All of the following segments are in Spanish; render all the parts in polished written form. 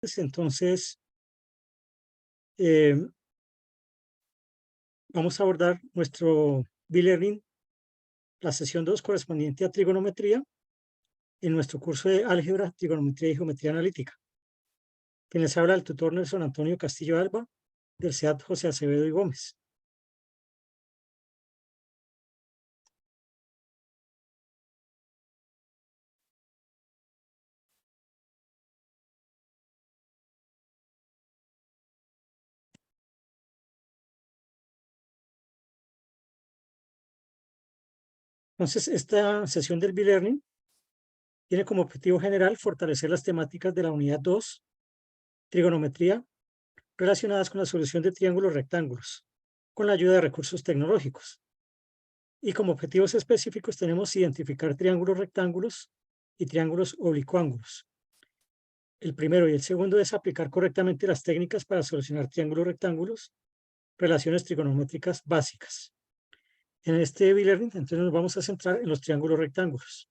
Entonces, vamos a abordar nuestro B-Learning, la sesión 2 correspondiente a trigonometría, en nuestro curso de álgebra, trigonometría y geometría analítica. Quien les habla el tutor Nelson Antonio Castillo Alba, del SEAD José Acevedo y Gómez. Entonces, esta sesión del B-Learning tiene como objetivo general fortalecer las temáticas de la unidad 2, trigonometría, relacionadas con la solución de triángulos rectángulos, con la ayuda de recursos tecnológicos. Y como objetivos específicos tenemos identificar triángulos rectángulos y triángulos oblicuángulos. El primero y el segundo es aplicar correctamente las técnicas para solucionar triángulos rectángulos, relaciones trigonométricas básicas. En este B-Learning, entonces nos vamos a centrar en los triángulos rectángulos.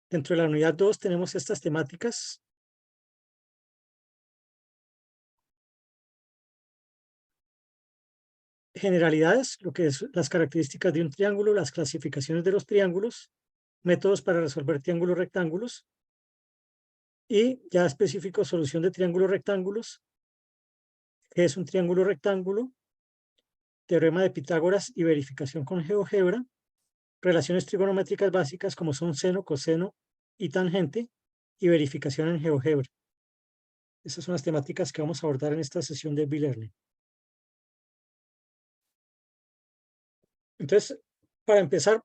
Dentro de la unidad 2 tenemos estas temáticas. Generalidades, lo que es las características de un triángulo, las clasificaciones de los triángulos, métodos para resolver triángulos rectángulos y ya específico solución de triángulos rectángulos, que es un triángulo rectángulo, teorema de Pitágoras y verificación con GeoGebra, relaciones trigonométricas básicas como son seno, coseno y tangente y verificación en GeoGebra. Esas son las temáticas que vamos a abordar en esta sesión de B-Learning. Entonces, para empezar,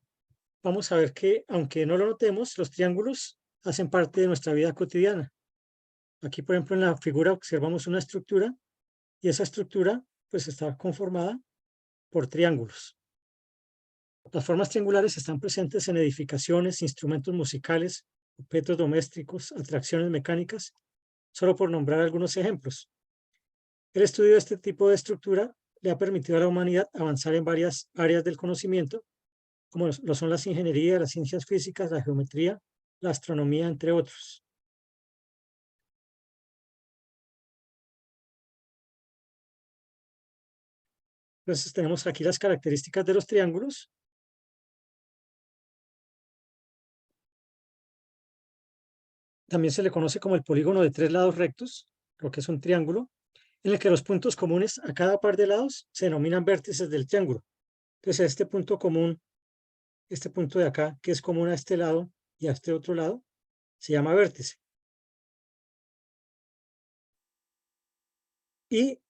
vamos a ver que, aunque no lo notemos, los triángulos hacen parte de nuestra vida cotidiana. Aquí, por ejemplo, en la figura observamos una estructura y esa estructura pues está conformada por triángulos. Las formas triangulares están presentes en edificaciones, instrumentos musicales, objetos domésticos, atracciones mecánicas, solo por nombrar algunos ejemplos. El estudio de este tipo de estructura le ha permitido a la humanidad avanzar en varias áreas del conocimiento, como lo son las ingenierías, las ciencias físicas, la geometría, la astronomía, entre otros. Entonces tenemos aquí las características de los triángulos. También se le conoce como el polígono de tres lados rectos, lo que es un triángulo, en el que los puntos comunes a cada par de lados se denominan vértices del triángulo. Entonces este punto común, este punto de acá, que es común a este lado y a este otro lado, se llama vértice. Y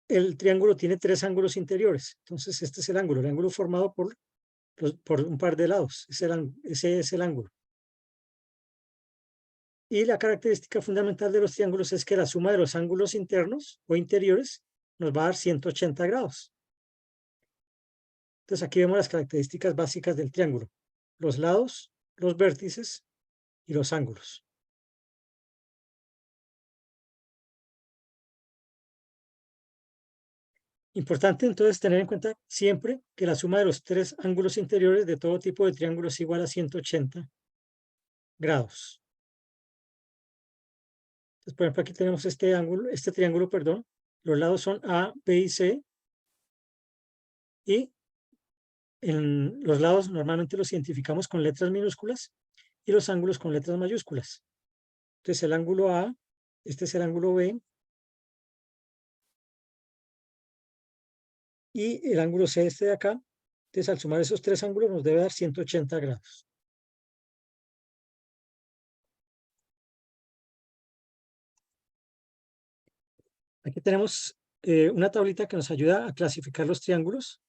el triángulo tiene tres ángulos interiores. Entonces este es el ángulo formado por un par de lados. Ese es el ángulo. Y la característica fundamental de los triángulos es que la suma de los ángulos internos o interiores nos va a dar 180 grados. Entonces aquí vemos las características básicas del triángulo: los lados, los vértices y los ángulos. Importante entonces tener en cuenta siempre que la suma de los tres ángulos interiores de todo tipo de triángulo es igual a 180 grados. Entonces, por ejemplo, aquí tenemos este triángulo, perdón. Los lados son A, B y C. Y en los lados normalmente los identificamos con letras minúsculas y los ángulos con letras mayúsculas. Entonces el ángulo A, este es el ángulo B, y el ángulo C, este de acá. Entonces al sumar esos tres ángulos nos debe dar 180 grados. Aquí tenemos una tablita que nos ayuda a clasificar los triángulos.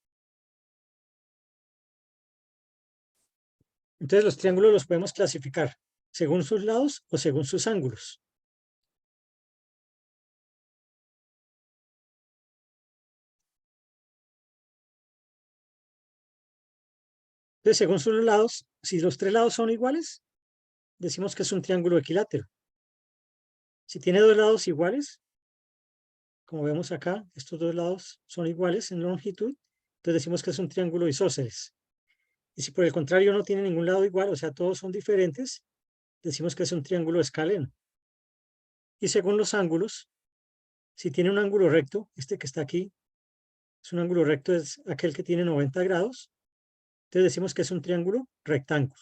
Entonces los triángulos los podemos clasificar según sus lados o según sus ángulos. Entonces, según sus lados, si los tres lados son iguales, decimos que es un triángulo equilátero. Si tiene dos lados iguales, como vemos acá, estos dos lados son iguales en longitud, entonces decimos que es un triángulo isósceles. Y si por el contrario no tiene ningún lado igual, o sea, todos son diferentes, decimos que es un triángulo escaleno. Y según los ángulos, si tiene un ángulo recto, este que está aquí, es un ángulo recto, es aquel que tiene 90 grados, entonces decimos que es un triángulo rectángulo.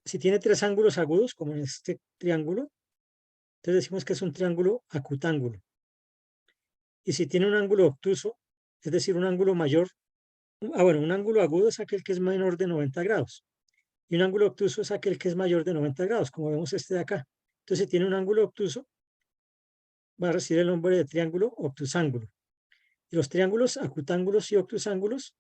Si tiene tres ángulos agudos, como en este triángulo, entonces decimos que es un triángulo acutángulo. Y si tiene un ángulo obtuso, es decir, un ángulo mayor, bueno, un ángulo agudo es aquel que es menor de 90 grados. Y un ángulo obtuso es aquel que es mayor de 90 grados, como vemos este de acá. Entonces, si tiene un ángulo obtuso, va a recibir el nombre de triángulo obtusángulo. Y los triángulos acutángulos y obtusángulos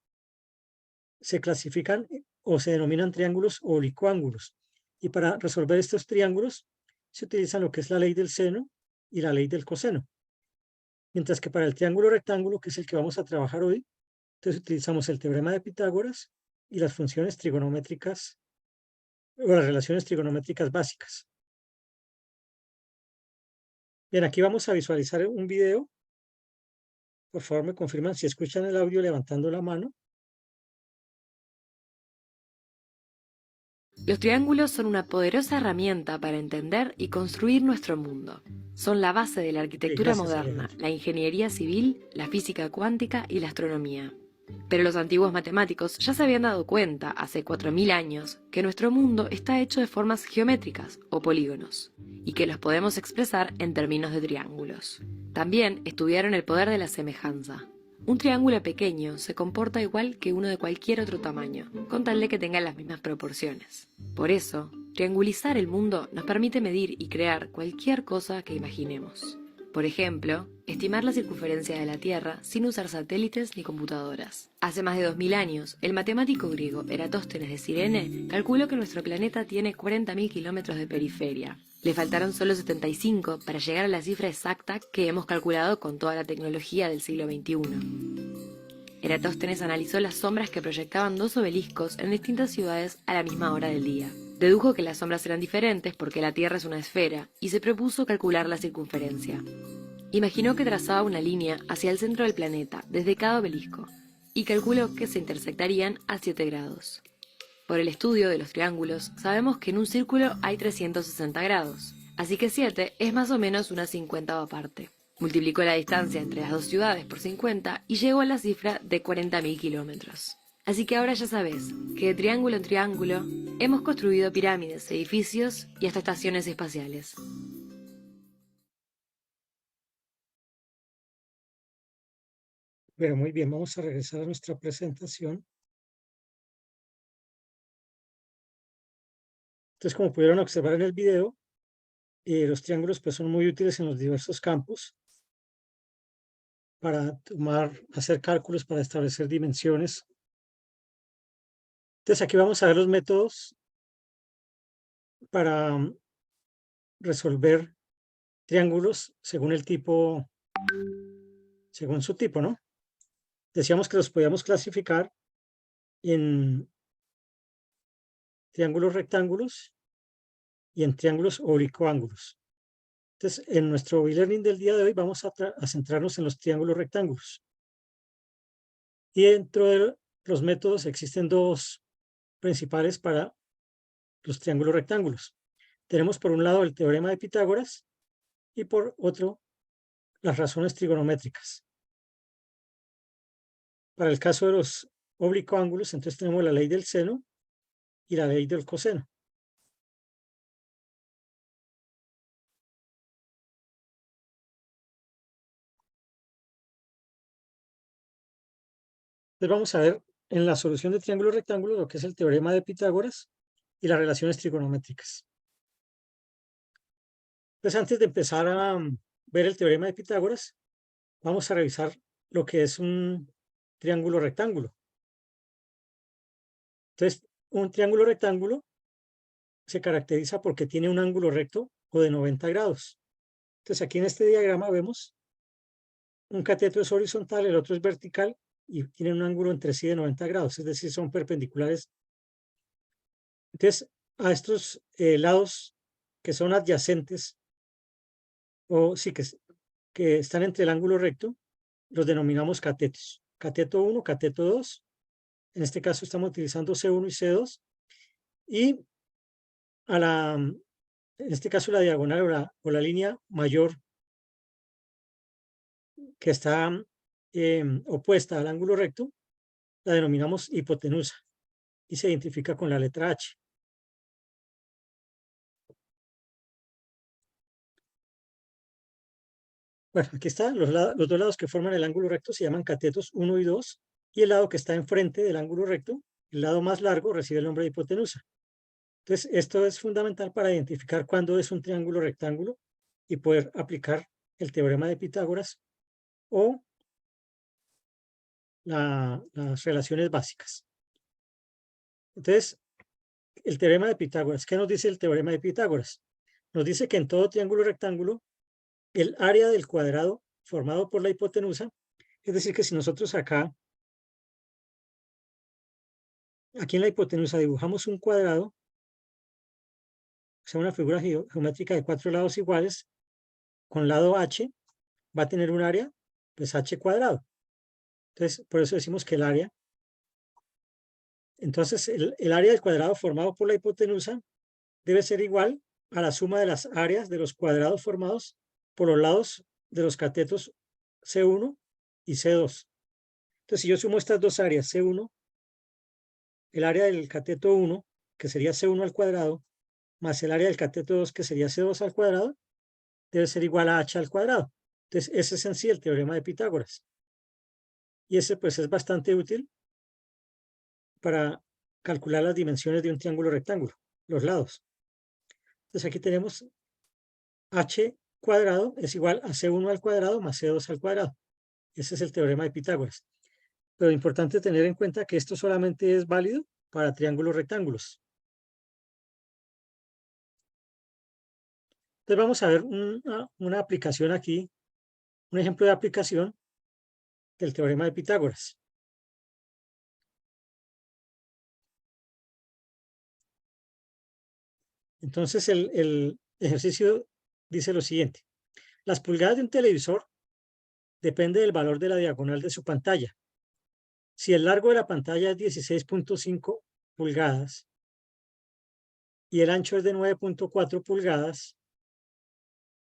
se clasifican o se denominan triángulos oblicuángulos. Y para resolver estos triángulos se utiliza lo que es la ley del seno y la ley del coseno. Mientras que para el triángulo rectángulo, que es el que vamos a trabajar hoy, entonces utilizamos el teorema de Pitágoras y las funciones trigonométricas o las relaciones trigonométricas básicas. Bien, aquí vamos a visualizar un video. Por favor, me confirman si escuchan el audio levantando la mano. Los triángulos son una poderosa herramienta para entender y construir nuestro mundo. Son la base de la arquitectura Gracias, moderna, Alejandro. la ingeniería civil, la física cuántica y la astronomía. Pero los antiguos matemáticos ya se habían dado cuenta, hace 4000 años, que nuestro mundo está hecho de formas geométricas o polígonos, y que los podemos expresar en términos de triángulos. También estudiaron el poder de la semejanza. Un triángulo pequeño se comporta igual que uno de cualquier otro tamaño, con tal de que tenga las mismas proporciones. Por eso, triangulizar el mundo nos permite medir y crear cualquier cosa que imaginemos. Por ejemplo, estimar la circunferencia de la Tierra sin usar satélites ni computadoras. Hace más de 2000 años, el matemático griego Eratóstenes de Cirene calculó que nuestro planeta tiene 40.000 kilómetros de periferia. Le faltaron solo 75 para llegar a la cifra exacta que hemos calculado con toda la tecnología del siglo XXI. Eratóstenes analizó las sombras que proyectaban dos obeliscos en distintas ciudades a la misma hora del día. Dedujo que las sombras eran diferentes porque la Tierra es una esfera y se propuso calcular la circunferencia. Imaginó que trazaba una línea hacia el centro del planeta desde cada obelisco y calculó que se intersectarían a 7 grados. Por el estudio de los triángulos, sabemos que en un círculo hay 360 grados, así que 7 es más o menos una 50ª parte. Multiplicó la distancia entre las dos ciudades por 50 y llegó a la cifra de 40.000 kilómetros. Así que ahora ya sabes que de triángulo en triángulo hemos construido pirámides, edificios y hasta estaciones espaciales. Pero muy bien, vamos a regresar a nuestra presentación. Entonces, como pudieron observar en el video, los triángulos pues, son muy útiles en los diversos campos para hacer cálculos, para establecer dimensiones. Entonces, aquí vamos a ver los métodos para resolver triángulos según el tipo, según su tipo, ¿no? Decíamos que los podíamos clasificar en triángulos rectángulos y en triángulos oblicuángulos. Entonces, en nuestro e-learning del día de hoy vamos a centrarnos en los triángulos rectángulos. Y dentro de los métodos existen dos principales para los triángulos rectángulos. Tenemos por un lado el teorema de Pitágoras y por otro las razones trigonométricas. Para el caso de los oblicuángulos, entonces tenemos la ley del seno y la ley del coseno. Entonces vamos a ver en la solución de triángulos rectángulos lo que es el teorema de Pitágoras y las relaciones trigonométricas. Entonces antes de empezar a ver el teorema de Pitágoras, vamos a revisar lo que es un triángulo rectángulo. Entonces, un triángulo rectángulo se caracteriza porque tiene un ángulo recto o de 90 grados. Entonces, aquí en este diagrama vemos un cateto es horizontal, el otro es vertical y tienen un ángulo entre sí de 90 grados, es decir, son perpendiculares. Entonces, a estos lados que son adyacentes o sí que están entre el ángulo recto, los denominamos catetos. Cateto 1, cateto 2 En este caso estamos utilizando C1 y C2. Y en este caso la diagonal o la línea mayor que está opuesta al ángulo recto, la denominamos hipotenusa y se identifica con la letra H. Bueno, aquí están los dos lados que forman el ángulo recto se llaman catetos 1 y 2, y el lado que está enfrente del ángulo recto, el lado más largo, recibe el nombre de hipotenusa. Entonces, esto es fundamental para identificar cuándo es un triángulo rectángulo y poder aplicar el teorema de Pitágoras o las relaciones básicas. Entonces, el teorema de Pitágoras, ¿qué nos dice el teorema de Pitágoras? Nos dice que en todo triángulo rectángulo, el área del cuadrado formado por la hipotenusa, es decir, que si nosotros aquí en la hipotenusa dibujamos un cuadrado, o sea, una figura geométrica de 4 lados iguales, con lado h, va a tener un área, pues h cuadrado. Entonces, por eso decimos que el área, entonces el área del cuadrado formado por la hipotenusa debe ser igual a la suma de las áreas de los cuadrados formados por los lados de los catetos C1 y C2. Entonces, si yo sumo estas dos áreas, C1, el área del cateto 1, que sería C1 al cuadrado, más el área del cateto 2, que sería C2 al cuadrado, debe ser igual a h al cuadrado. Entonces, ese es en sí el teorema de Pitágoras. Y ese pues es bastante útil para calcular las dimensiones de un triángulo rectángulo, los lados. Entonces aquí tenemos h cuadrado es igual a c1 al cuadrado más c2 al cuadrado. Ese es el teorema de Pitágoras. Pero importante tener en cuenta que esto solamente es válido para triángulos rectángulos. Entonces vamos a ver una aplicación aquí, un ejemplo de aplicación del teorema de Pitágoras. Entonces el ejercicio dice lo siguiente. Las pulgadas de un televisor depende del valor de la diagonal de su pantalla. Si el largo de la pantalla es 16.5 pulgadas y el ancho es de 9.4 pulgadas,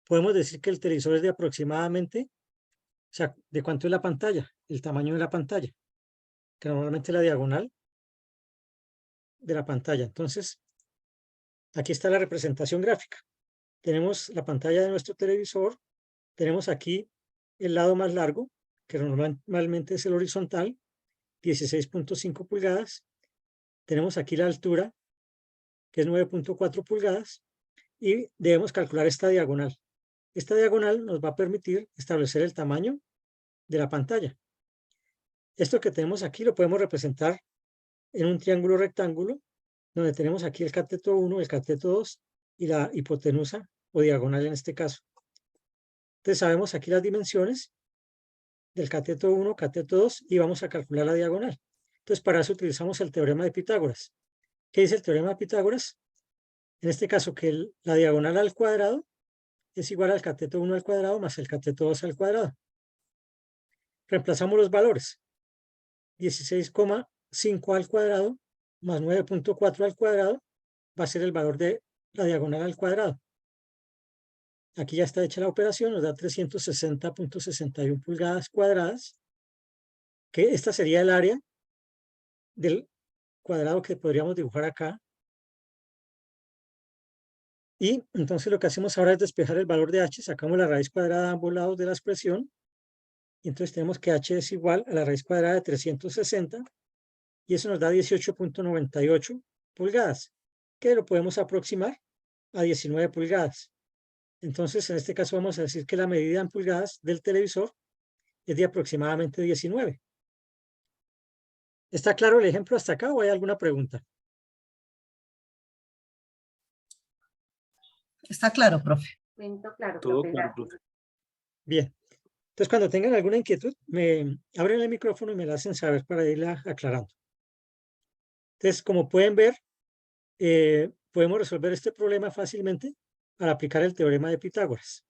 podemos decir que el televisor es de aproximadamente, o sea, ¿de cuánto es la pantalla? El tamaño de la pantalla, que normalmente es la diagonal de la pantalla. Entonces, aquí está la representación gráfica. Tenemos la pantalla de nuestro televisor, tenemos aquí el lado más largo, que normalmente es el horizontal, 16.5 pulgadas. Tenemos aquí la altura, que es 9.4 pulgadas, y debemos calcular esta diagonal. Esta diagonal nos va a permitir establecer el tamaño de la pantalla. Esto que tenemos aquí lo podemos representar en un triángulo rectángulo, donde tenemos aquí el cateto 1, el cateto 2 y la hipotenusa o diagonal en este caso. Entonces sabemos aquí las dimensiones del cateto 1, cateto 2 y vamos a calcular la diagonal. Entonces para eso utilizamos el teorema de Pitágoras. ¿Qué dice el teorema de Pitágoras? En este caso que la diagonal al cuadrado es igual al cateto 1 al cuadrado más el cateto 2 al cuadrado. Reemplazamos los valores. 16,5 al cuadrado más 9.4 al cuadrado va a ser el valor de la diagonal al cuadrado. Aquí ya está hecha la operación, nos da 360.61 pulgadas cuadradas, que esta sería el área del cuadrado que podríamos dibujar acá. Y entonces lo que hacemos ahora es despejar el valor de h, sacamos la raíz cuadrada de ambos lados de la expresión, y entonces tenemos que h es igual a la raíz cuadrada de 360, y eso nos da 18.98 pulgadas, que lo podemos aproximar a 19 pulgadas. Entonces, en este caso vamos a decir que la medida en pulgadas del televisor es de aproximadamente 19. ¿Está claro el ejemplo hasta acá o hay alguna pregunta? Está claro, profe. Todo claro, profe. Bien. Entonces, cuando tengan alguna inquietud, me abren el micrófono y me la hacen saber para irla aclarando. Entonces, como pueden ver, podemos resolver este problema fácilmente al aplicar el teorema de Pitágoras.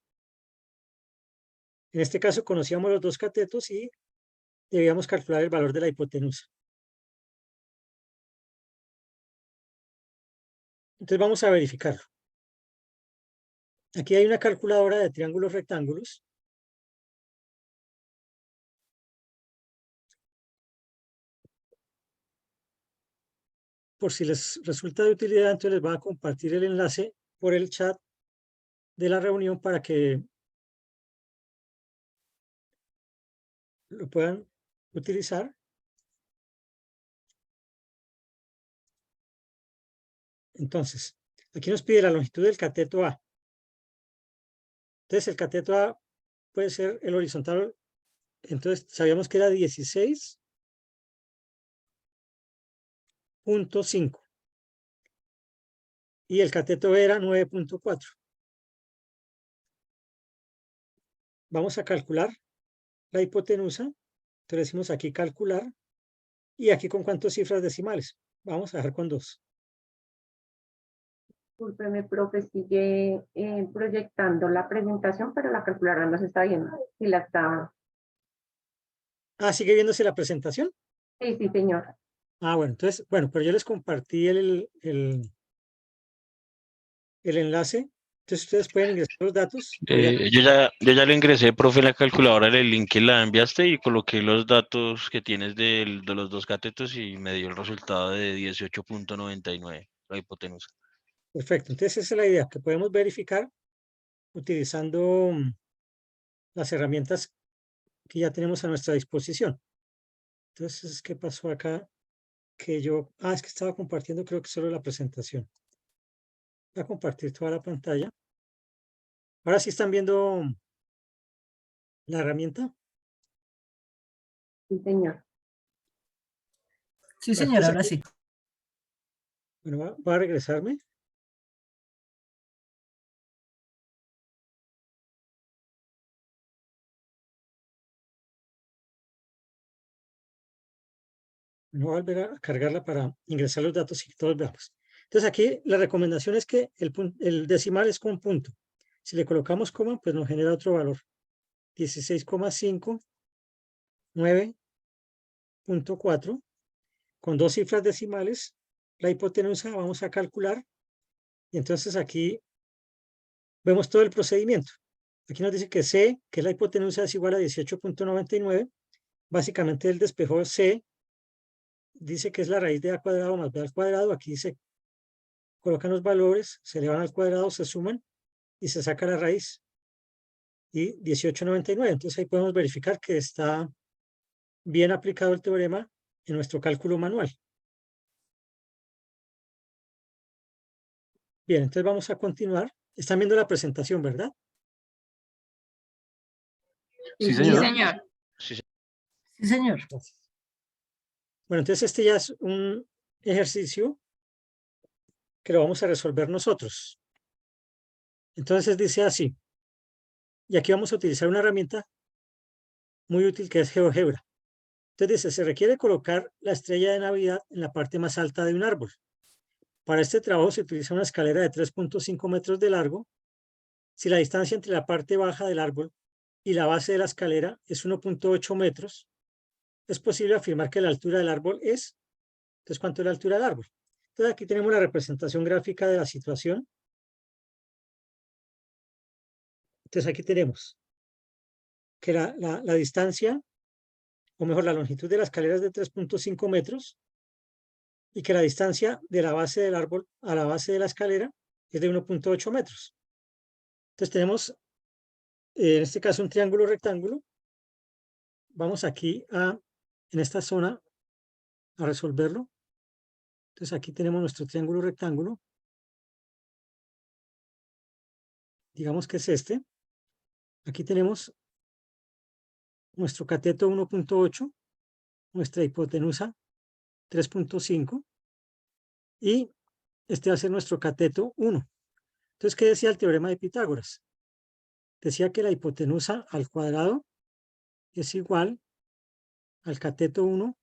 En este caso, conocíamos los dos catetos y debíamos calcular el valor de la hipotenusa. Entonces vamos a verificarlo. Aquí hay una calculadora de triángulos rectángulos. Por si les resulta de utilidad, entonces les voy a compartir el enlace por el chat de la reunión para que lo puedan utilizar. Entonces, aquí nos pide la longitud del cateto A. Entonces, el cateto A puede ser el horizontal. Entonces, sabíamos que era 16.5 y el cateto B era 9.4. Vamos a calcular la hipotenusa. Entonces, decimos aquí calcular. Y aquí con cuántas cifras decimales. Vamos a dejar con 2. Discúlpeme, profe, sigue proyectando la presentación, pero la calculadora no se está viendo. Sí, la está. Ah, ¿sigue viéndose la presentación? Sí, sí, señor. Ah, bueno, entonces, bueno, pero yo les compartí el enlace. Entonces ustedes pueden ingresar los datos. Yo ya lo ingresé, profe, en la calculadora, el link que la enviaste y coloqué los datos que tienes de los dos catetos y me dio el resultado de 18.99, la hipotenusa. Perfecto, entonces esa es la idea, que podemos verificar utilizando las herramientas que ya tenemos a nuestra disposición. Entonces, ¿qué pasó acá? Que yo, es que estaba compartiendo creo que solo la presentación. Voy a compartir toda la pantalla. Ahora sí están viendo la herramienta. Sí, señor. Sí, Bueno, señor, entonces ahora aquí, sí. bueno, voy a regresarme. Voy a volver a cargarla para ingresar los datos y que todos veamos. Entonces aquí la recomendación es que el decimal es con punto. Si le colocamos coma, pues nos genera otro valor. 16,5, 9.4. Con 2 cifras decimales, la hipotenusa vamos a calcular. Y entonces aquí vemos todo el procedimiento. Aquí nos dice que C, que la hipotenusa es igual a 18.99. Básicamente el despejo C dice que es la raíz de A cuadrado más B al cuadrado. Aquí se colocan los valores, se elevan al cuadrado, se suman y se saca la raíz. Y 18.99. Entonces ahí podemos verificar que está bien aplicado el teorema en nuestro cálculo manual. Bien, entonces vamos a continuar. Están viendo la presentación, ¿verdad? Sí, Sí, señor. señor. Sí, sí. Sí, señor. Gracias. Bueno, entonces este ya es un ejercicio que lo vamos a resolver nosotros. Entonces dice así, y aquí vamos a utilizar una herramienta muy útil que es GeoGebra. Entonces dice, se requiere colocar la estrella de Navidad en la parte más alta de un árbol. Para este trabajo se utiliza una escalera de 3.5 metros de largo. Si la distancia entre la parte baja del árbol y la base de la escalera es 1.8 metros, es posible afirmar que la altura del árbol es, entonces, ¿cuánto es la altura del árbol? Entonces aquí tenemos la representación gráfica de la situación. Entonces aquí tenemos que la distancia, o mejor, la longitud de la escalera es de 3.5 metros y que la distancia de la base del árbol a la base de la escalera es de 1.8 metros. Entonces tenemos, en este caso, un triángulo rectángulo. Vamos aquí en esta zona, a resolverlo. Entonces aquí tenemos nuestro triángulo rectángulo. Digamos que es este. Aquí tenemos nuestro cateto 1.8, nuestra hipotenusa 3.5 y este va a ser nuestro cateto 1. Entonces, ¿qué decía el teorema de Pitágoras? Decía que la hipotenusa al cuadrado es igual al cateto 1,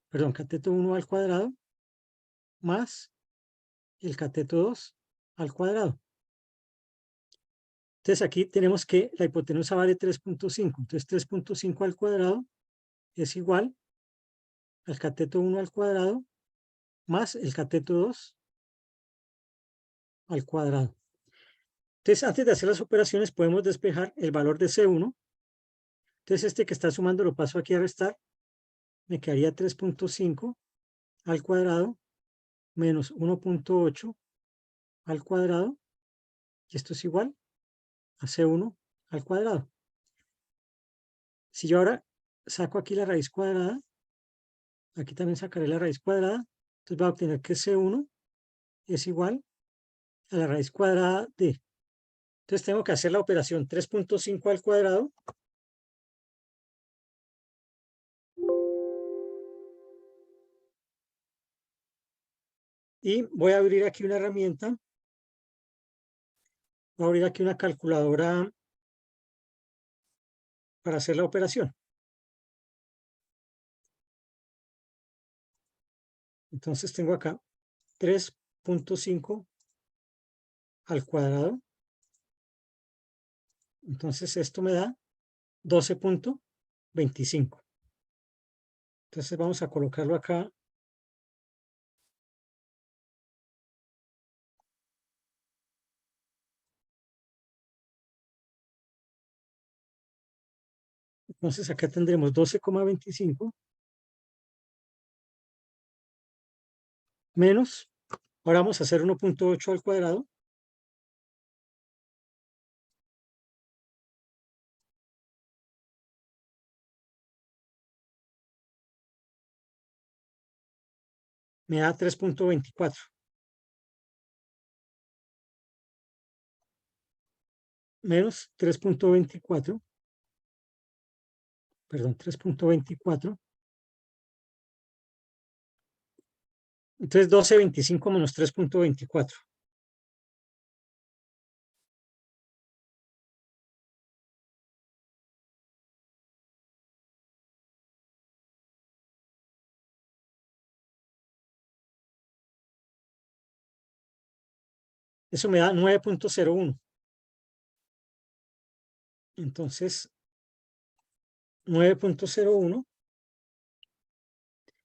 perdón, cateto 1 al cuadrado más el cateto 2 al cuadrado. Entonces aquí tenemos que la hipotenusa vale 3.5. Entonces 3.5 al cuadrado es igual al cateto 1 al cuadrado más el cateto 2 al cuadrado. Entonces, antes de hacer las operaciones, podemos despejar el valor de C1. Entonces, este que está sumando lo paso aquí a restar. Me quedaría 3.5 al cuadrado menos 1.8 al cuadrado. Y esto es igual a C1 al cuadrado. Si yo ahora saco aquí la raíz cuadrada, aquí también sacaré la raíz cuadrada, entonces voy a obtener que C1 es igual a la raíz cuadrada de. Entonces tengo que hacer la operación 3.5 al cuadrado y voy a abrir aquí una herramienta, voy a abrir aquí una calculadora para hacer la operación. Entonces tengo acá 3.5 al cuadrado. Entonces esto me da 12.25. Entonces vamos a colocarlo acá. Entonces acá tendremos 12.25 menos, ahora vamos a hacer 1.8 al cuadrado. Me da 3.24 menos 3.24, perdón, 3.24. Entonces 12.25 menos 3.24. Eso me da 9.01. Entonces 9.01.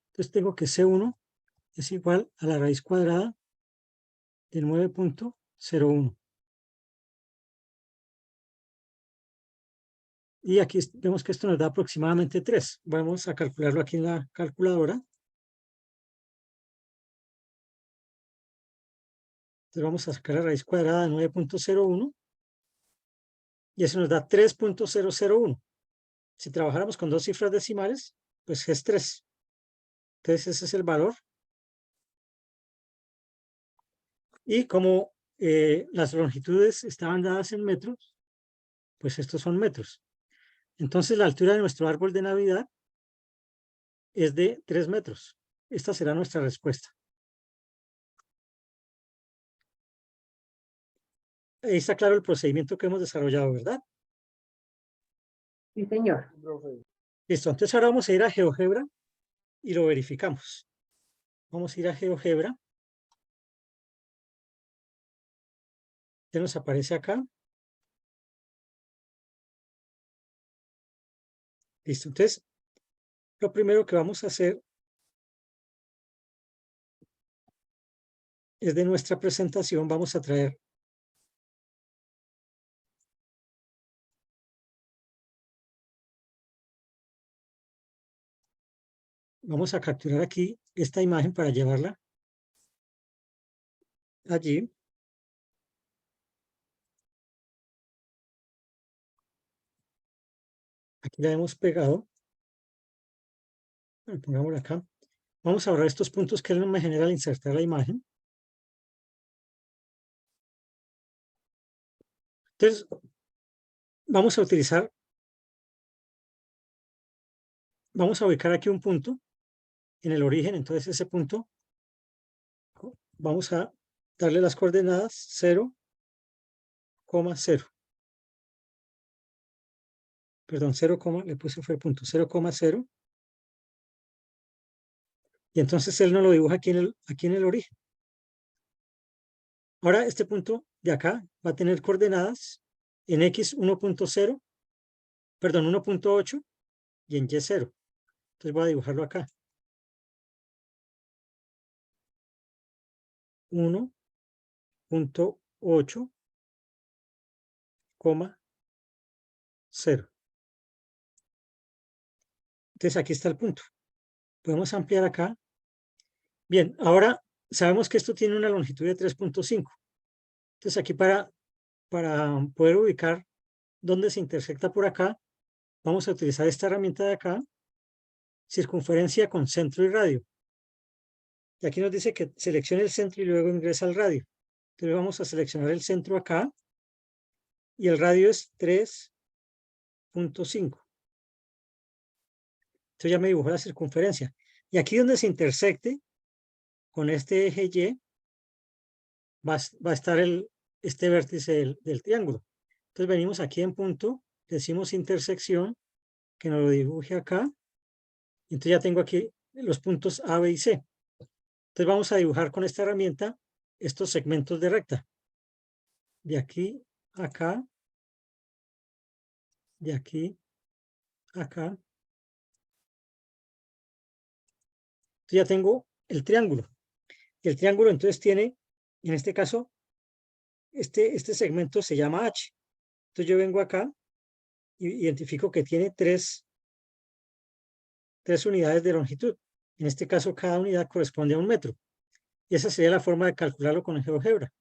Entonces tengo que C1 es igual a la raíz cuadrada de 9.01. Y aquí vemos que esto nos da aproximadamente 3. Vamos a calcularlo aquí en la calculadora. Entonces vamos a sacar la raíz cuadrada de 9.01 y eso nos da 3.001. Si trabajáramos con dos cifras decimales, pues es 3. Entonces ese es el valor. Y como las longitudes estaban dadas en metros, pues estos son metros. Entonces la altura de nuestro árbol de Navidad es de 3 metros. Esta será nuestra respuesta. Ahí está claro el procedimiento que hemos desarrollado, ¿verdad? Sí, señor. Listo, entonces ahora vamos a ir a GeoGebra y lo verificamos. Vamos a ir a GeoGebra. Ya nos aparece acá. Listo, entonces lo primero que vamos a hacer es de nuestra presentación, vamos a traer vamos a capturar aquí esta imagen para llevarla allí. Aquí la hemos pegado. Pongámosla acá. Vamos a borrar estos puntos que no me genera al insertar la imagen. Entonces, vamos a ubicar aquí un punto en el origen. Entonces, ese punto, vamos a darle las coordenadas 0,0. Perdón, 0, le puse fue el punto 0,0. Y entonces él nos lo dibuja aquí en el origen. Ahora este punto de acá va a tener coordenadas en X 1.0, perdón, 1.8 y en Y 0. Entonces voy a dibujarlo acá. 1, 0. Entonces aquí está el punto. Podemos ampliar acá. Bien, ahora sabemos que esto tiene una longitud de 3.5. Entonces aquí para poder ubicar dónde se intersecta por acá, vamos a utilizar esta herramienta de acá, circunferencia con centro y radio. Y aquí nos dice que seleccione el centro y luego ingresa al radio. Entonces vamos a seleccionar el centro acá y el radio es 3.5. Entonces ya me dibujó la circunferencia. Y aquí donde se intersecte con este eje Y, va a estar este vértice del triángulo. Entonces venimos aquí en punto, decimos intersección, que nos lo dibuje acá. Y entonces ya tengo aquí los puntos A, B y C. Entonces vamos a dibujar con esta herramienta estos segmentos de recta. De aquí a acá, de aquí a acá. Entonces ya tengo el triángulo. Y el triángulo entonces tiene, en este caso, este segmento se llama H. Entonces yo vengo acá y identifico que tiene tres unidades de longitud. En este caso, cada unidad corresponde a 1 metro. Y esa sería la forma de calcularlo con el GeoGebra.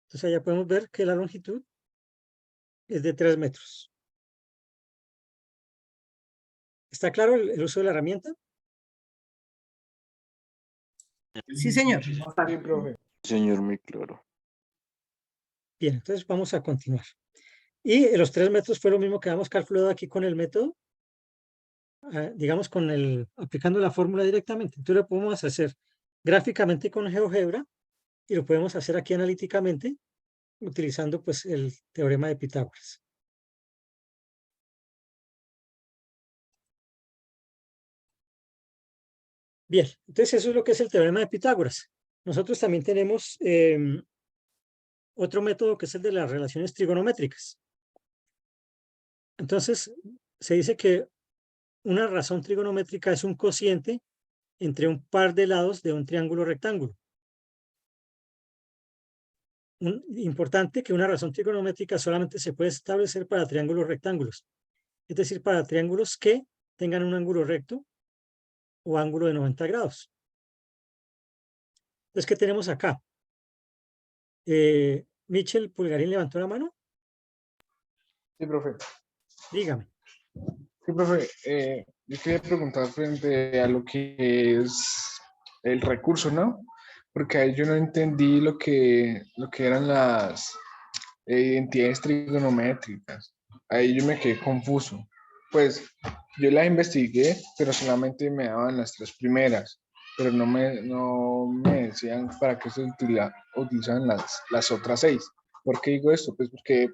Entonces allá podemos ver que la longitud es de 3 metros. ¿Está claro el uso de la herramienta? Sí, señor. Sí, profe. Señor, muy claro. Bien, entonces vamos a continuar. Y los 3 metros fue lo mismo que habíamos calculado aquí con el método, digamos aplicando la fórmula directamente. Entonces lo podemos hacer gráficamente con GeoGebra y lo podemos hacer aquí analíticamente utilizando pues el teorema de Pitágoras. Bien, entonces eso es lo que es el teorema de Pitágoras. Nosotros también tenemos otro método que es el de las relaciones trigonométricas. Entonces, se dice que una razón trigonométrica es un cociente entre un par de lados de un triángulo rectángulo. Importante que una razón trigonométrica solamente se puede establecer para triángulos rectángulos, es decir, para triángulos que tengan un ángulo recto o ángulo de 90 grados. Entonces, ¿qué tenemos acá? Michel Pulgarín levantó la mano. Sí, profe. Dígame. Sí, profe. Yo quería preguntar frente a lo que es el recurso, ¿no? Porque ahí yo no entendí lo que eran las identidades trigonométricas. Ahí yo me quedé confuso. Pues yo las investigué, pero solamente me daban las 3 primeras, pero no me decían para qué se utilizan las otras 6. ¿Por qué digo esto? Pues porque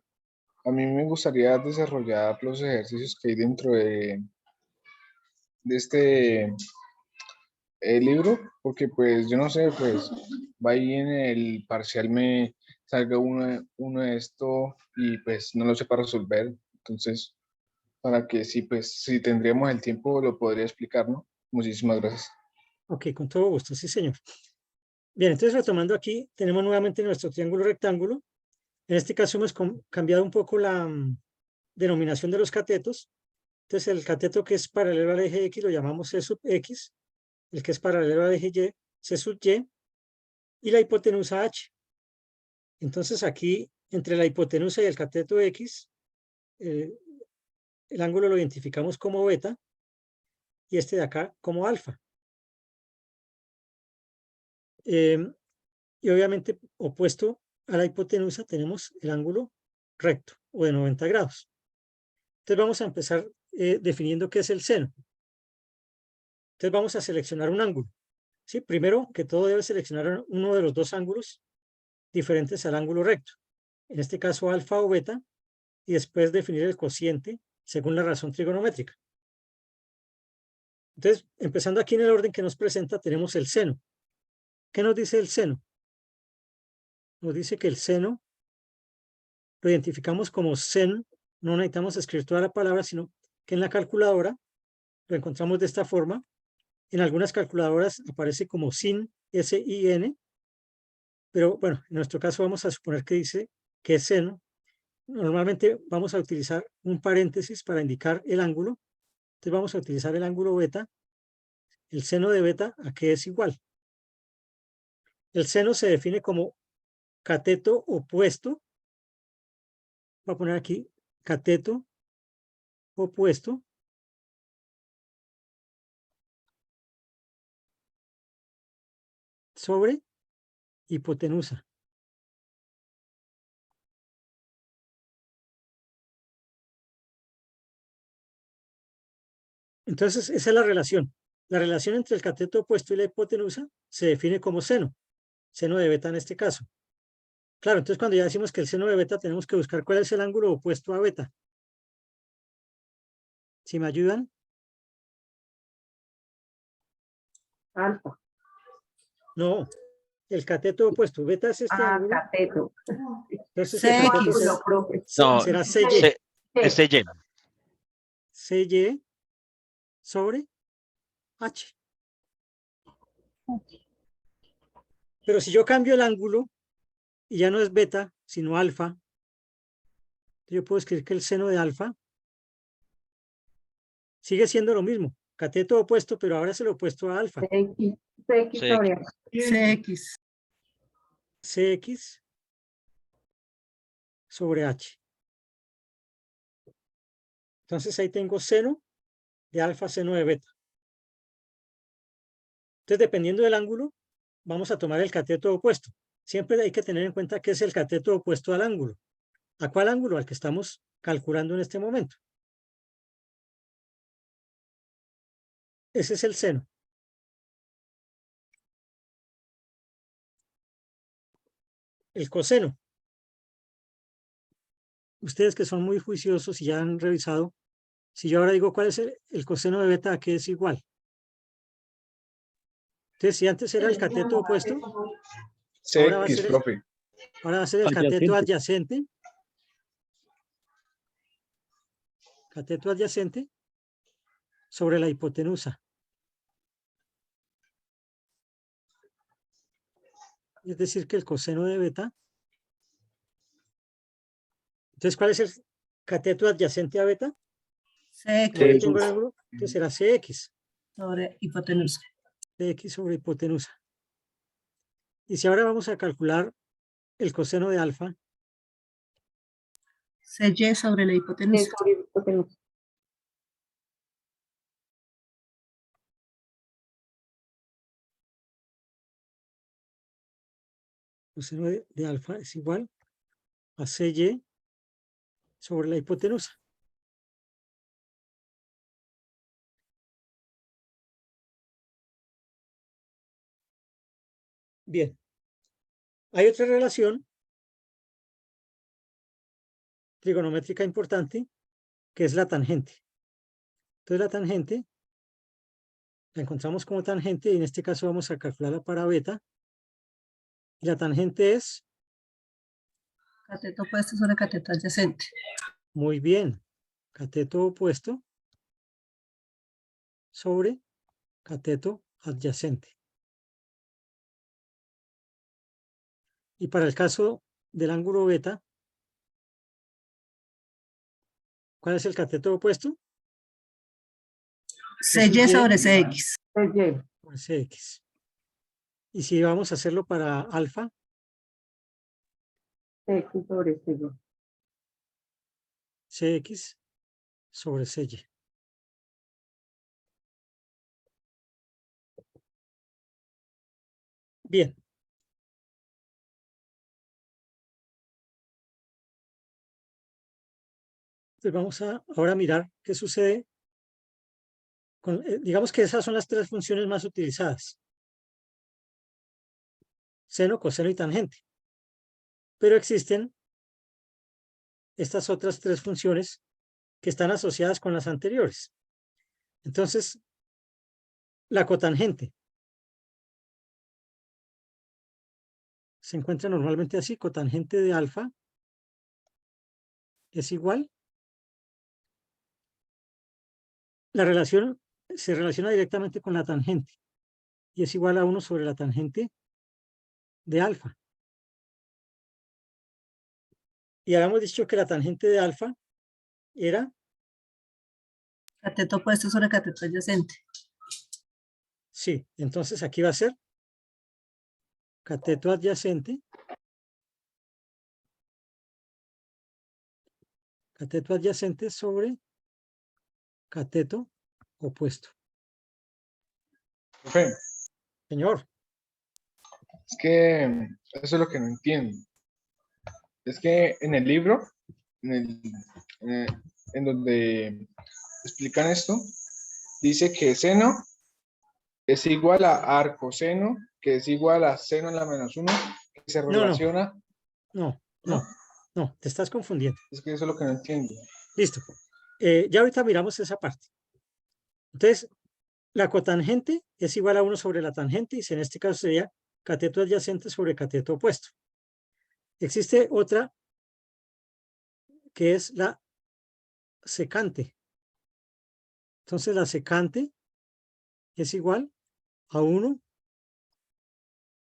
a mí me gustaría desarrollar los ejercicios que hay dentro de este libro, porque pues yo no sé, pues va ahí en el parcial me salga uno de esto y pues no lo sepa resolver. Entonces, para que sí, pues si tendríamos el tiempo lo podría explicar, ¿no? Muchísimas gracias. Ok, con todo gusto, sí señor. Bien, entonces retomando aquí, tenemos nuevamente nuestro triángulo rectángulo. En este caso hemos cambiado un poco la denominación de los catetos. Entonces el cateto que es paralelo al eje X lo llamamos C sub X, el que es paralelo al eje Y, C sub Y, y la hipotenusa H. Entonces aquí, entre la hipotenusa y el cateto X, el ángulo lo identificamos como beta y este de acá como alfa. Y obviamente opuesto a la hipotenusa tenemos el ángulo recto o de 90 grados. Entonces vamos a empezar definiendo qué es el seno. Entonces vamos a seleccionar un ángulo. ¿Sí? Primero que todo debe seleccionar uno de los dos ángulos diferentes al ángulo recto. En este caso alfa o beta, y después definir el cociente según la razón trigonométrica. Entonces, empezando aquí en el orden que nos presenta, tenemos el seno. ¿Qué nos dice el seno? Nos dice que el seno lo identificamos como sen, no necesitamos escribir toda la palabra, sino que en la calculadora lo encontramos de esta forma. En algunas calculadoras aparece como sin, S-I-N, pero bueno, en nuestro caso vamos a suponer que dice que es seno. Normalmente vamos a utilizar un paréntesis para indicar el ángulo. Entonces vamos a utilizar el ángulo beta. El seno de beta, ¿a qué es igual? El seno se define como cateto opuesto. Voy a poner aquí cateto opuesto sobre hipotenusa. Entonces, esa es la relación. La relación entre el cateto opuesto y la hipotenusa se define como seno de beta en este caso. Claro, entonces cuando ya decimos que el seno de beta, tenemos que buscar cuál es el ángulo opuesto a beta. ¿Sí me ayudan? Alfa. No, el cateto opuesto. Beta es este ángulo. Cateto. Entonces el cateto CX. será, Profe. No, será CY. este lleno. CY sobre H. Pero si yo cambio el ángulo y ya no es beta, sino alfa, yo puedo escribir que el seno de alfa sigue siendo lo mismo. Cateto opuesto, pero ahora es el opuesto a alfa. CX sobre H. CX. CX sobre H. Entonces ahí tengo seno de alfa, seno de beta. Entonces, dependiendo del ángulo, vamos a tomar el cateto opuesto. Siempre hay que tener en cuenta que es el cateto opuesto al ángulo. ¿A cuál ángulo? Al que estamos calculando en este momento. Ese es el seno. El coseno. Ustedes que son muy juiciosos y ya han revisado, si yo ahora digo cuál es el coseno de beta, ¿a qué es igual? Entonces, si antes era el cateto opuesto, ahora va a CX, ser profe. ahora va a ser el cateto adyacente. Cateto adyacente sobre la hipotenusa. Es decir, que el coseno de beta. Entonces, ¿cuál es el cateto adyacente a beta? Como yo CX tengo el ángulo, entonces será CX. sobre hipotenusa. CX sobre hipotenusa. Y si ahora vamos a calcular el coseno de alfa, CY sobre la hipotenusa. coseno de alfa es igual a CY sobre la hipotenusa. Bien. Hay otra relación trigonométrica importante, que es la tangente. Entonces, la tangente la encontramos como tangente y en este caso vamos a calcularla para beta. Y la tangente es, Cateto opuesto sobre cateto adyacente. muy bien, cateto opuesto sobre cateto adyacente. Y para el caso del ángulo beta, ¿cuál es el cateto opuesto? CY sobre CX. Por CX. Y si vamos a hacerlo para alfa, CX sobre CY. CX sobre CY. Bien. Entonces vamos a ahora mirar qué sucede. Digamos que esas son las tres funciones más utilizadas. Seno, coseno y tangente. Pero existen estas otras tres funciones que están asociadas con las anteriores. Entonces, la cotangente se encuentra normalmente así, cotangente de alfa es igual. La relación se relaciona directamente con la tangente y es igual a 1 sobre la tangente de alfa. Y habíamos dicho que la tangente de alfa era, Cateto opuesto sobre cateto adyacente. sí, entonces aquí va a ser cateto adyacente sobre cateto opuesto. Profe, Señor, es que eso es lo que no entiendo. Es que en el libro, en, el- en donde explican esto, dice que seno es igual a arcoseno, que es igual a seno en la -1, que se no, relaciona, no, ¿no? te estás confundiendo. Es que eso es lo que no entiendo. Listo. Ya ahorita miramos esa parte. Entonces, la cotangente es igual a 1 sobre la tangente y en este caso sería cateto adyacente sobre cateto opuesto. Existe otra que es la secante. Entonces, la secante es igual a 1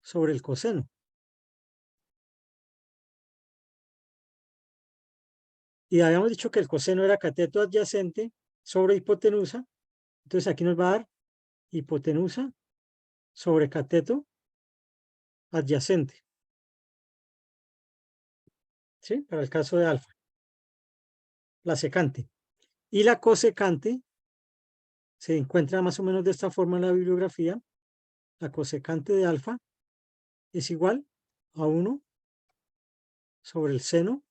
sobre el coseno. Y habíamos dicho que el coseno era cateto adyacente sobre hipotenusa. Entonces, aquí nos va a dar hipotenusa sobre cateto adyacente. ¿Sí? Para el caso de alfa. La secante. Y la cosecante se encuentra más o menos de esta forma en la bibliografía. La cosecante de alfa es igual a 1 sobre el seno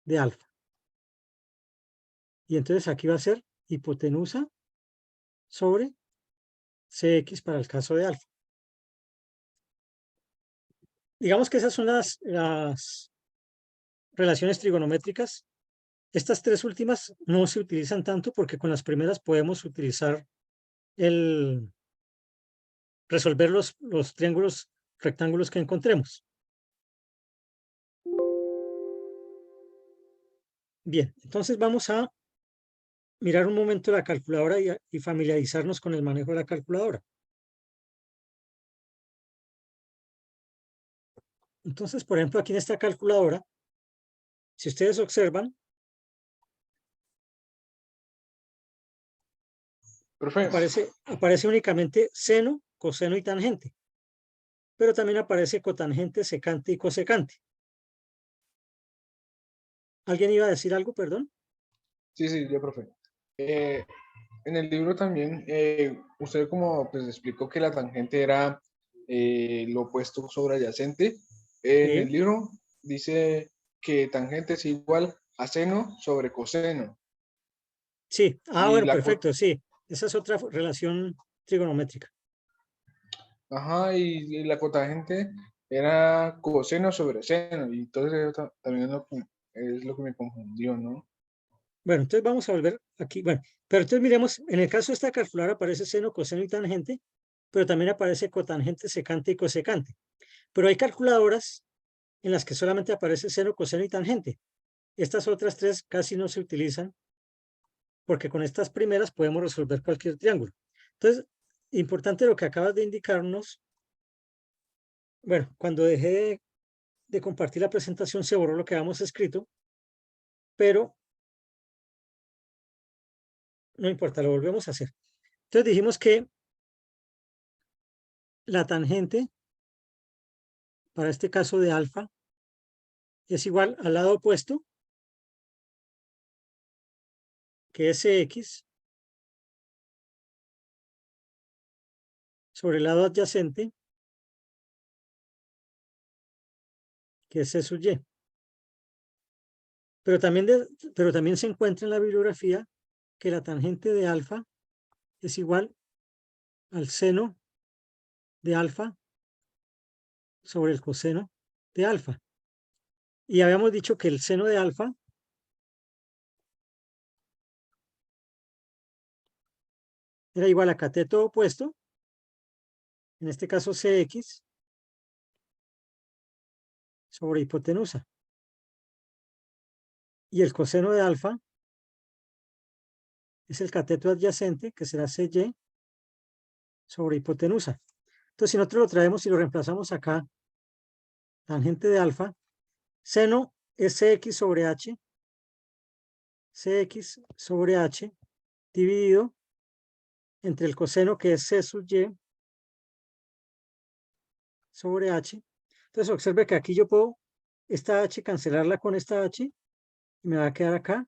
de alfa. Y entonces aquí va a ser hipotenusa sobre Cx para el caso de alfa. Digamos que esas son las relaciones trigonométricas. Estas tres últimas no se utilizan tanto porque con las primeras podemos utilizar resolver los triángulos rectángulos que encontremos. Bien, entonces vamos a mirar un momento la calculadora y familiarizarnos con el manejo de la calculadora. Entonces, por ejemplo, aquí en esta calculadora, si ustedes observan, Profe, aparece únicamente seno, coseno y tangente, pero también aparece cotangente, secante y cosecante. ¿Alguien iba a decir algo, perdón? sí, yo, profe. En el libro también, usted como pues explicó que la tangente era lo opuesto sobre adyacente. En el Sí, libro dice que tangente es igual a seno sobre coseno. sí. Y Bueno, la, perfecto, sí. Esa es otra relación trigonométrica. ajá, y la cotangente era coseno sobre seno. Y entonces eso también es lo que me confundió, ¿no? Bueno, entonces vamos a volver aquí. Bueno, pero entonces miremos, en el caso de esta calculadora aparece seno, coseno y tangente, pero también aparece cotangente, secante y cosecante. Pero hay calculadoras en las que solamente aparece seno, coseno y tangente. Estas otras tres casi no se utilizan porque con estas primeras podemos resolver cualquier triángulo. Entonces, importante lo que acabas de indicarnos. Bueno, cuando dejé de compartir la presentación se borró lo que habíamos escrito, pero no importa, lo volvemos a hacer. Entonces dijimos que la tangente, para este caso de alfa, es igual al lado opuesto, que es Cx, sobre el lado adyacente, que es C sub y. Pero también se encuentra en la bibliografía que la tangente de alfa es igual al seno de alfa sobre el coseno de alfa. Y habíamos dicho que el seno de alfa era igual a cateto opuesto, en este caso Cx, sobre hipotenusa. Y el coseno de alfa es el cateto adyacente, que será Cy sobre hipotenusa. Entonces, si nosotros lo traemos y lo reemplazamos acá, tangente de alfa, seno es Cx sobre H, Cx sobre H dividido entre el coseno que es C sub Y sobre H. Entonces observe que aquí yo puedo esta H cancelarla con esta H y me va a quedar acá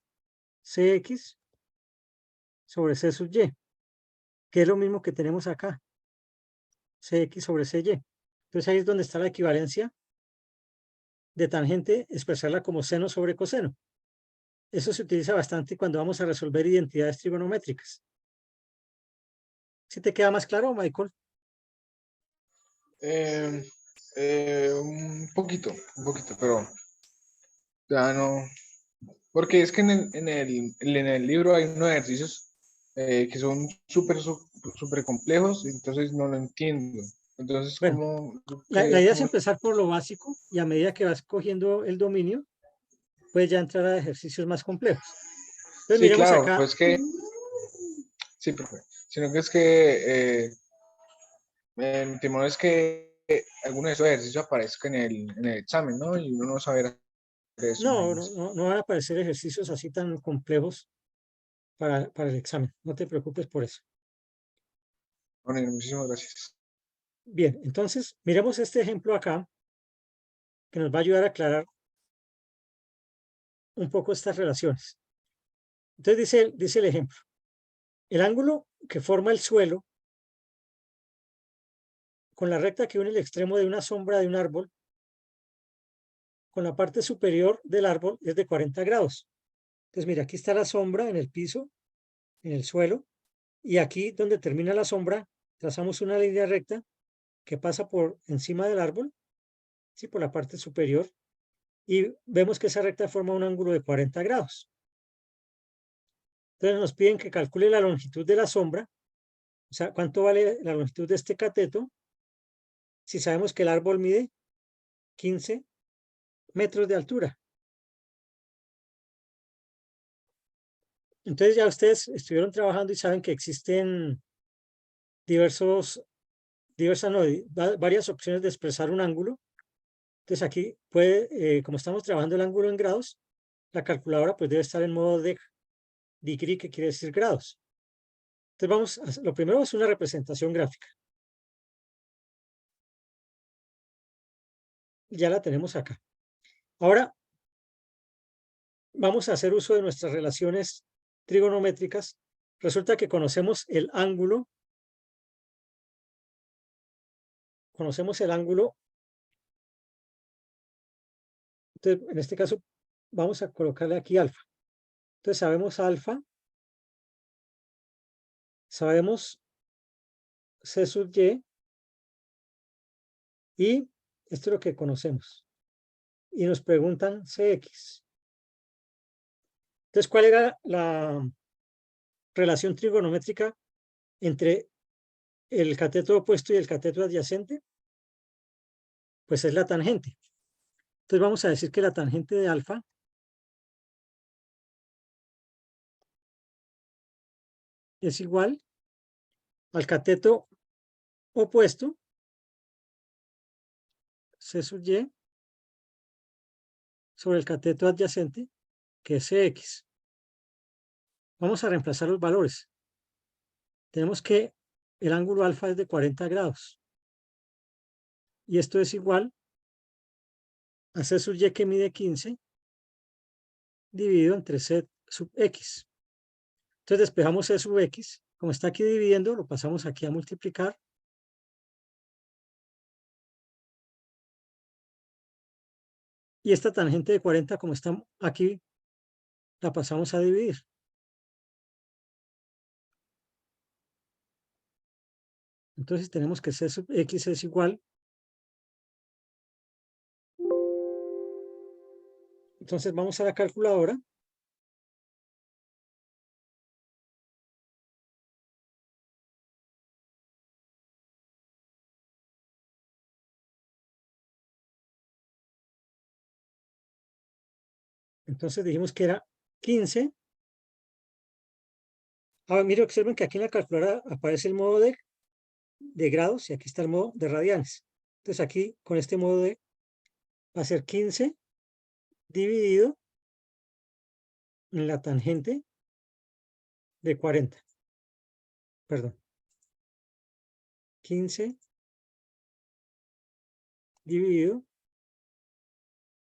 Cx sobre C sub Y, que es lo mismo que tenemos acá, Cx sobre Cy. Entonces ahí es donde está la equivalencia de tangente, expresarla como seno sobre coseno. Eso se utiliza bastante cuando vamos a resolver identidades trigonométricas. ¿Sí te queda más claro, Michael? Un poquito, pero ya no. Porque es que en el libro hay unos ejercicios que son súper complejos, entonces no lo entiendo. Entonces, Bueno, ¿cómo? la idea es empezar por lo básico y a medida que vas cogiendo el dominio, puedes ya entrar a ejercicios más complejos. Entonces Sí, miremos claro, acá. pues que, sí, profe. Sino que es que mi temor es que algunos de esos ejercicios aparezcan en el examen, ¿no? Y uno no saber hacer eso, No, no, imagínese. no, no van a aparecer ejercicios así tan complejos para el examen. No te preocupes por eso. Bueno, muchísimas gracias. Bien, entonces miremos este ejemplo acá que nos va a ayudar a aclarar un poco estas relaciones. Entonces dice el ejemplo. El ángulo que forma el suelo con la recta que une el extremo de una sombra de un árbol con la parte superior del árbol es de 40 grados. Entonces, mira, aquí está la sombra en el piso, en el suelo, y aquí donde termina la sombra, trazamos una línea recta que pasa por encima del árbol, ¿sí? Por la parte superior, y vemos que esa recta forma un ángulo de 40 grados. Entonces nos piden que calcule la longitud de la sombra, o sea, cuánto vale la longitud de este cateto, si sabemos que el árbol mide 15 metros de altura. Entonces ya ustedes estuvieron trabajando y saben que existen varias opciones de expresar un ángulo. Entonces aquí como estamos trabajando el ángulo en grados, la calculadora pues debe estar en modo de degree, que quiere decir grados. Entonces lo primero es una representación gráfica. Ya la tenemos acá. Ahora vamos a hacer uso de nuestras relaciones trigonométricas. Resulta que conocemos el ángulo entonces en este caso vamos a colocarle aquí alfa. Entonces sabemos alfa, sabemos C sub y esto es lo que conocemos. Y nos preguntan Cx. Entonces, ¿cuál era la relación trigonométrica entre el cateto opuesto y el cateto adyacente? Pues es la tangente. Entonces vamos a decir que la tangente de alfa es igual al cateto opuesto, C sub y, sobre el cateto adyacente, que es Cx. Vamos a reemplazar los valores. Tenemos que el ángulo alfa es de 40 grados. Y esto es igual a C sub y, que mide 15, dividido entre C sub x. Entonces despejamos C sub x. Como está aquí dividiendo, lo pasamos aquí a multiplicar. Y esta tangente de 40, como está aquí, la pasamos a dividir. Entonces tenemos que C sub x es igual. Entonces vamos a la calculadora. Entonces dijimos que era 15. Ahora, mire, observen que aquí en la calculadora aparece el modo de grados y aquí está el modo de radianes. Entonces aquí con este modo va a ser 15 dividido en la tangente de 40. Perdón. 15 dividido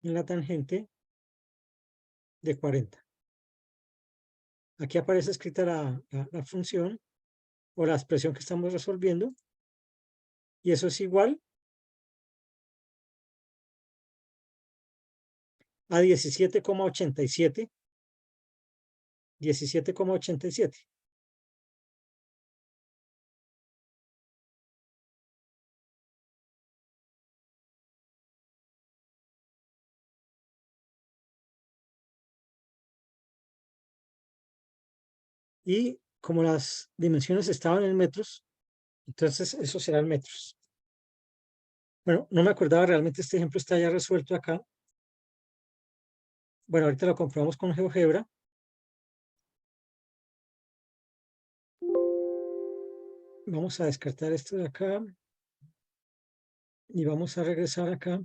en la tangente de 40. Aquí aparece escrita la función o la expresión que estamos resolviendo. Y eso es igual a 17,87. 17,87. Y como las dimensiones estaban en metros, entonces eso serán metros. Bueno, no me acordaba realmente, este ejemplo está ya resuelto acá. Bueno, ahorita lo comprobamos con GeoGebra. Vamos a descartar esto de acá. Y vamos a regresar acá.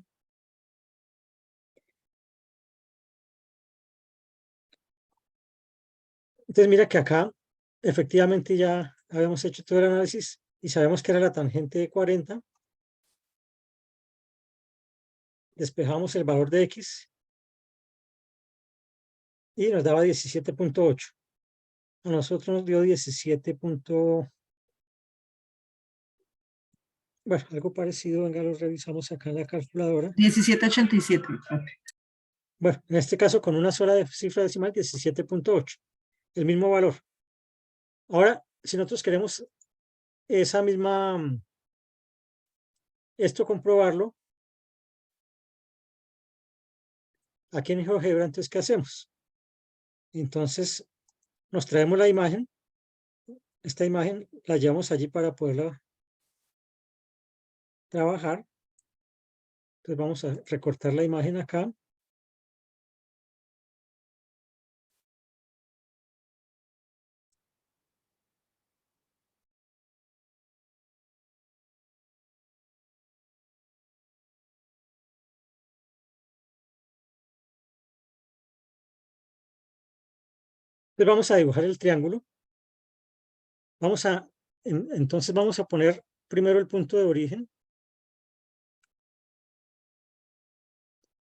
Entonces mira que acá efectivamente ya habíamos hecho todo el análisis y sabemos que era la tangente de 40. Despejamos el valor de X y nos daba 17,8. A nosotros nos dio 17. Bueno, algo parecido, venga, lo revisamos acá en la calculadora. 17,87, profe. Bueno, en este caso con una sola cifra decimal, 17,8. El mismo valor. Ahora, si nosotros queremos esa misma, esto comprobarlo, aquí en GeoGebra, entonces, ¿qué hacemos? Entonces, nos traemos la imagen. Esta imagen la llevamos allí para poderla trabajar. Entonces vamos a recortar la imagen acá. Entonces vamos a dibujar el triángulo. Entonces vamos a poner primero el punto de origen.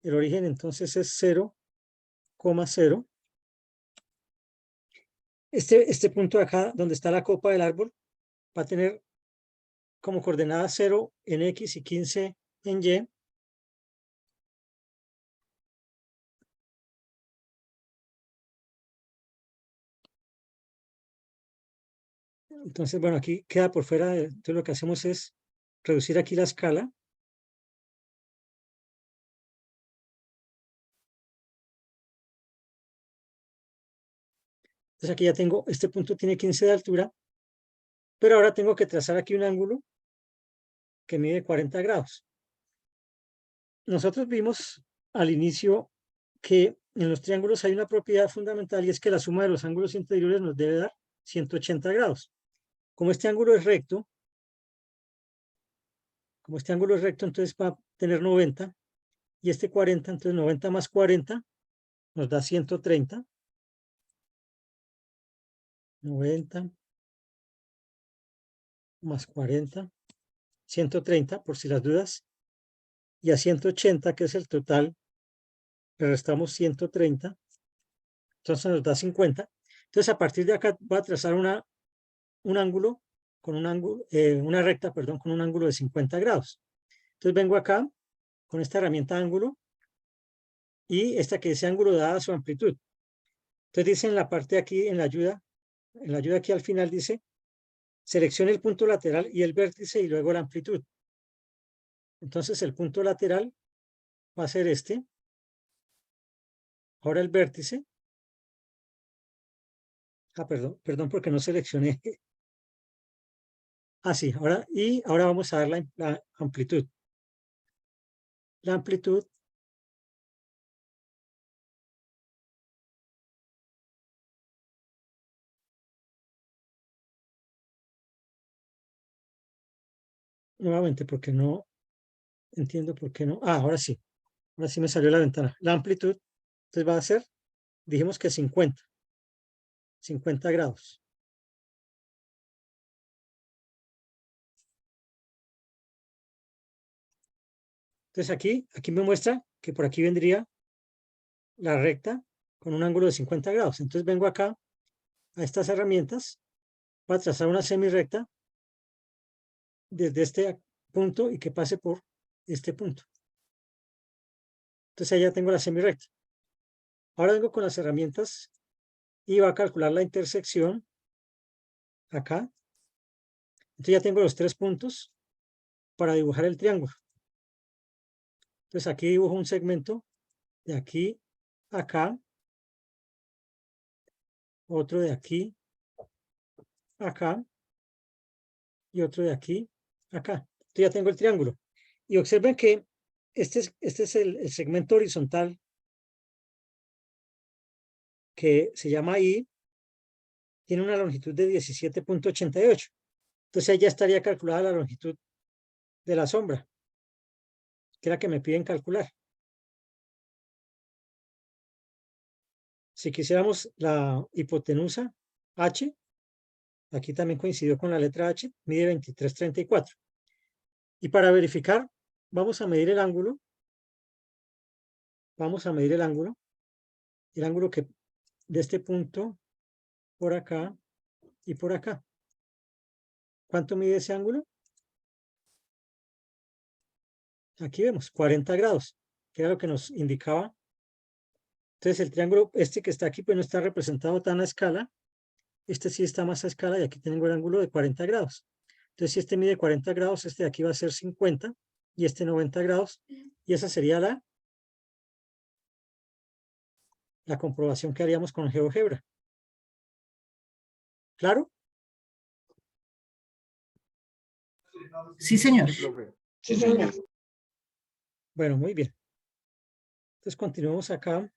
El origen entonces es 0,0. Este punto de acá, donde está la copa del árbol, va a tener como coordenada 0 en X y 15 en Y. Entonces, bueno, aquí queda por fuera. Entonces lo que hacemos es reducir aquí la escala. Entonces aquí ya tengo, este punto tiene 15 de altura, pero ahora tengo que trazar aquí un ángulo que mide 40 grados. Nosotros vimos al inicio que en los triángulos hay una propiedad fundamental y es que la suma de los ángulos interiores nos debe dar 180 grados. Como este ángulo es recto, entonces va a tener 90 y este 40, entonces 90 más 40 nos da 130. 90 más 40, 130 por si las dudas. Y a 180, que es el total, le restamos 130. Entonces nos da 50. Entonces a partir de acá voy a trazar un ángulo, una recta, perdón, con un ángulo de 50 grados. Entonces vengo acá con esta herramienta ángulo y esta que dice ángulo dada su amplitud. Entonces dice en la parte de aquí, en la ayuda aquí al final dice, seleccione el punto lateral y el vértice y luego la amplitud. Entonces el punto lateral va a ser este. Ahora el vértice. Perdón porque no seleccioné. Sí, ahora vamos a dar la amplitud. La amplitud nuevamente porque no entiendo por qué no. Ahora sí me salió la ventana. La amplitud Entonces va a ser, dijimos que 50 grados. Entonces aquí me muestra que por aquí vendría la recta con un ángulo de 50 grados. Entonces vengo acá a estas herramientas para trazar una semirrecta desde este punto y que pase por este punto. Entonces ahí ya tengo la semirrecta. Ahora vengo con las herramientas y va a calcular la intersección acá. Entonces ya tengo los 3 puntos para dibujar el triángulo. Entonces aquí dibujo un segmento de aquí a acá, otro de aquí a acá y otro de aquí a acá. Entonces ya tengo el triángulo. Y observen que este es el segmento horizontal que se llama I, tiene una longitud de 17.88. Entonces ahí ya estaría calculada la longitud de la sombra, que es la que me piden calcular. Si quisiéramos la hipotenusa H, aquí también coincidió con la letra H, mide 23.34. Y para verificar, vamos a medir el ángulo. Vamos a medir el ángulo que de este punto por acá y por acá. ¿Cuánto mide ese ángulo? Aquí vemos 40 grados, que era lo que nos indicaba. Entonces el triángulo este que está aquí pues no está representado tan a escala. Este sí está más a escala y aquí tengo el ángulo de 40 grados. Entonces si este mide 40 grados, este de aquí va a ser 50 y este 90 grados. Y esa sería la comprobación que haríamos con GeoGebra. ¿Claro? Sí, señor. Sí, profe. Sí, señor. Bueno, muy bien. Entonces continuemos acá.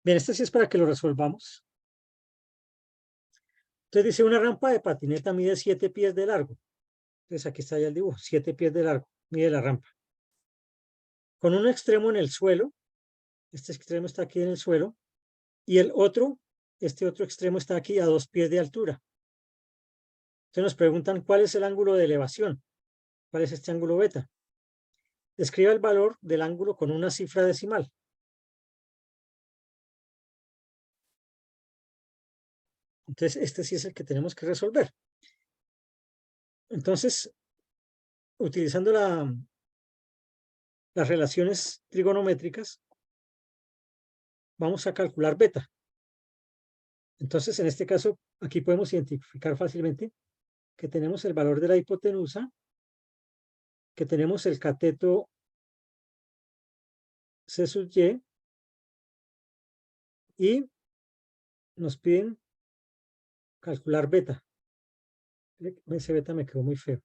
Bien, esto sí es para que lo resolvamos. Entonces dice una rampa de patineta mide 7 pies de largo. Entonces aquí está ya el dibujo, 7 pies de largo, mide la rampa. Con un extremo en el suelo, este extremo está aquí en el suelo, y este otro extremo está aquí a 2 pies de altura. Entonces nos preguntan cuál es el ángulo de elevación, cuál es este ángulo beta. Describa el valor del ángulo con una cifra decimal. Entonces este sí es el que tenemos que resolver. Entonces, utilizando las relaciones trigonométricas, vamos a calcular beta. Entonces, en este caso, aquí podemos identificar fácilmente que tenemos el valor de la hipotenusa, que tenemos el cateto C sub y nos piden calcular beta. Ese beta me quedó muy feo.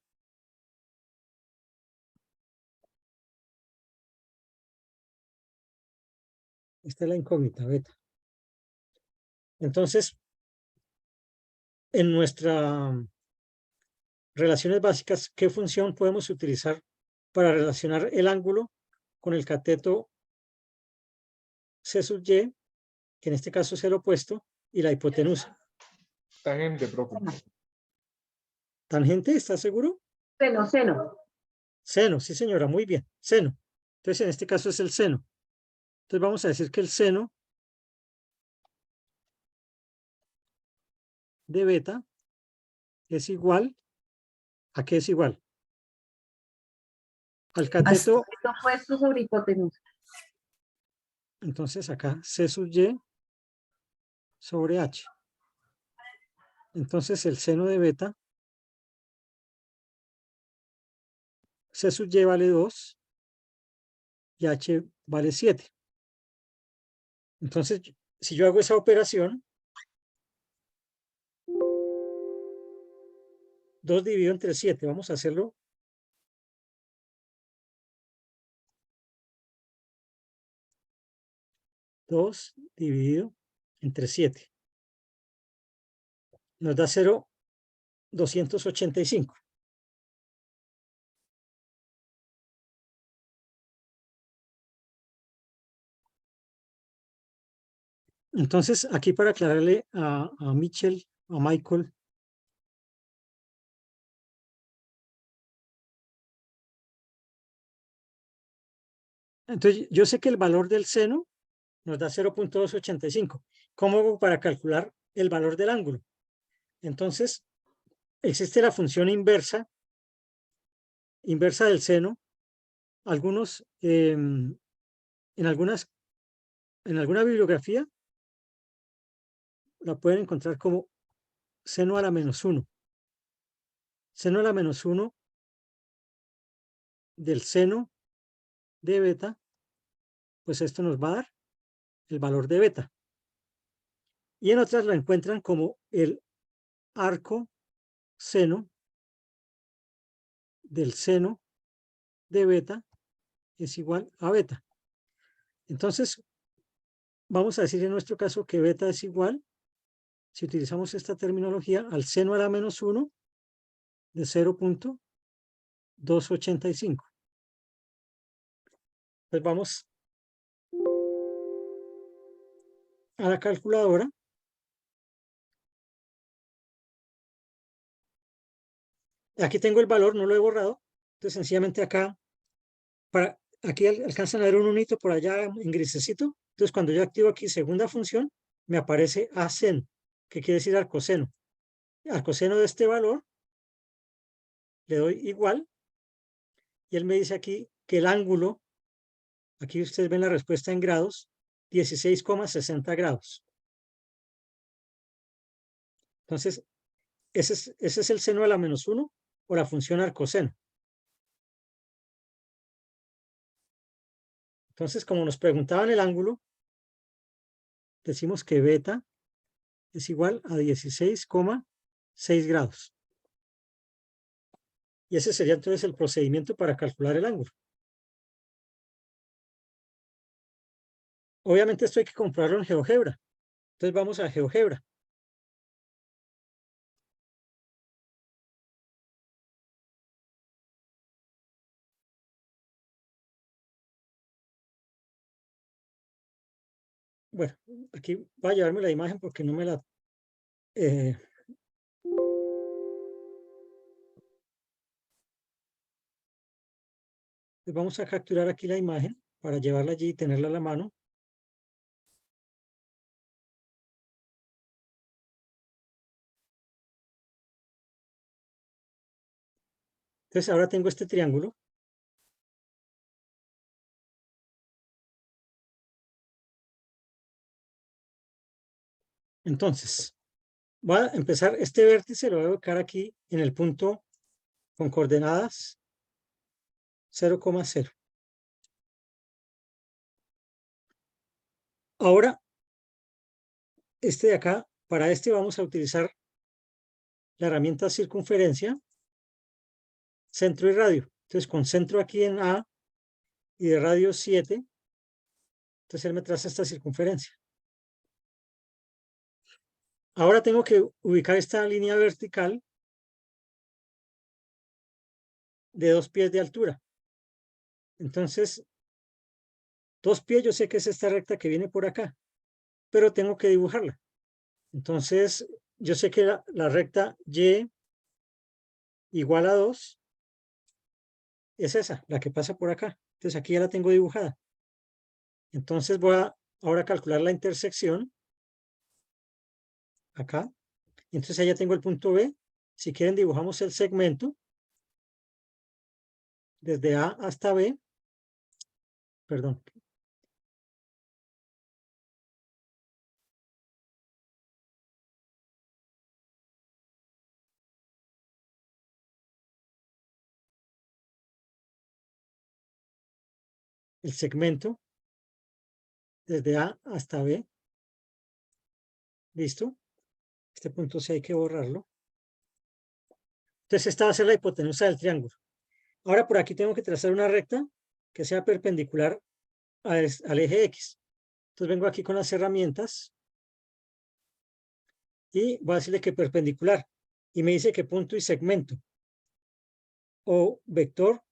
Esta es la incógnita, beta. Entonces, en nuestras relaciones básicas, ¿qué función podemos utilizar para relacionar el ángulo con el cateto C sub y, que en este caso es el opuesto, y la hipotenusa? Tangente, profe. ¿Tangente? ¿Estás seguro? Seno. Seno, sí señora, muy bien, seno. Entonces en este caso es el seno. Entonces vamos a decir que el seno de beta es igual, ¿a qué es igual? Al cateto, Esto opuesto sobre hipotenusa. entonces acá C sub y sobre h. Entonces el seno de beta, C sub y vale 2 y h vale 7. Entonces, si yo hago esa operación, 2 dividido entre 7, vamos a hacerlo. Dos dividido entre 7. Nos da 0,285. Entonces, aquí para aclararle a Michel, a Michael, entonces yo sé que el valor del seno nos da 0.285. ¿Cómo hago para calcular el valor del ángulo? Entonces, existe la función inversa del seno. Algunos, en alguna bibliografía la pueden encontrar como seno a la menos 1. Seno a la menos 1 del seno de beta, pues esto nos va a dar el valor de beta. Y en otras lo encuentran como el arco seno del seno de beta es igual a beta. Entonces, vamos a decir en nuestro caso que beta es igual, si utilizamos esta terminología, al seno a la menos 1 de 0.285. Pues vamos a la calculadora. Aquí tengo el valor, no lo he borrado. Entonces, sencillamente acá, aquí alcanzan a ver un unito por allá en grisecito. Entonces, cuando yo activo aquí segunda función, me aparece ASEN, que quiere decir arcoseno. Arcoseno de este valor, le doy igual, y él me dice aquí que el ángulo, aquí ustedes ven la respuesta en grados, 16,60 grados. Entonces, ese es el seno a la menos 1 o la función arcoseno. Entonces, como nos preguntaban el ángulo, decimos que beta es igual a 16,6 grados. Y ese sería entonces el procedimiento para calcular el ángulo. Obviamente esto hay que comprobarlo en GeoGebra. Entonces vamos a GeoGebra. Bueno, aquí voy a llevarme la imagen porque no me la... vamos a capturar aquí la imagen para llevarla allí y tenerla a la mano. Entonces ahora tengo este triángulo. Entonces, voy a empezar, este vértice lo voy a ubicar aquí en el punto con coordenadas 0,0. Ahora, este de acá, para este vamos a utilizar la herramienta circunferencia, centro y radio. Entonces, con centro aquí en A y de radio 7, entonces él me traza esta circunferencia. Ahora tengo que ubicar esta línea vertical de 2 pies de altura. Entonces, 2 pies yo sé que es esta recta que viene por acá, pero tengo que dibujarla. Entonces, yo sé que la recta Y igual a 2 es esa, la que pasa por acá. Entonces, aquí ya la tengo dibujada. Entonces, voy a ahora calcular la intersección acá. Entonces, ahí ya tengo el punto B. Si quieren, dibujamos el segmento desde A hasta B. Perdón. El segmento desde A hasta B. ¿Listo? Este punto C hay que borrarlo. Entonces, esta va a ser la hipotenusa del triángulo. Ahora por aquí tengo que trazar una recta que sea perpendicular al eje X. Entonces vengo aquí con las herramientas y voy a decirle que perpendicular. Y me dice que punto y segmento o vector.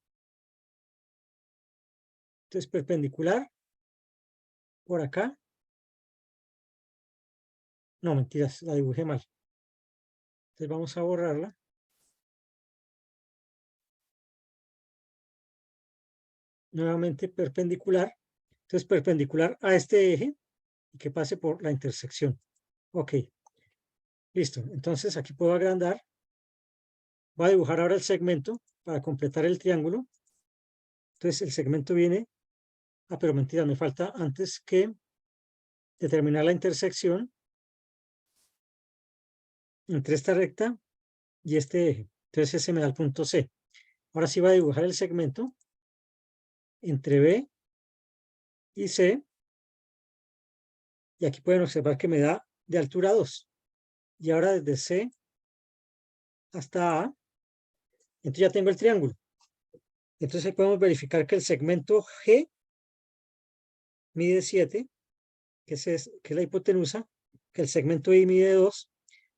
Entonces perpendicular por acá No, mentiras, la dibujé mal. Entonces vamos a borrarla. Nuevamente perpendicular. Entonces perpendicular a este eje y que pase por la intersección. Ok, listo. Entonces aquí puedo agrandar. Voy a dibujar ahora el segmento para completar el triángulo. Entonces el segmento viene... Ah, pero mentira, me falta antes que determinar la intersección entre esta recta y este eje. Entonces ese me da el punto C. Ahora sí voy a dibujar el segmento entre B y C. Y aquí pueden observar que me da de altura 2. Y ahora desde C hasta A, entonces ya tengo el triángulo. Entonces podemos verificar que el segmento G mide 7, que es la hipotenusa, que el segmento I mide 2.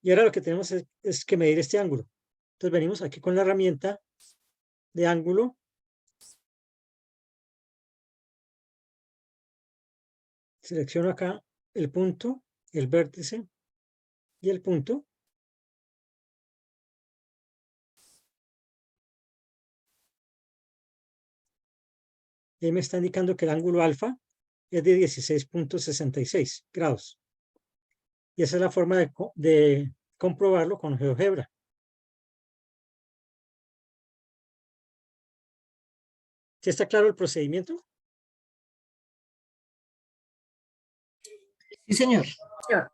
Y ahora lo que tenemos es que medir este ángulo. Entonces venimos aquí con la herramienta de ángulo. Selecciono acá el punto, el vértice y el punto. Y ahí me está indicando que el ángulo alfa es de 16.66 grados. Y esa es la forma de comprobarlo con GeoGebra. ¿Sí está claro el procedimiento? Sí, señor. Señor,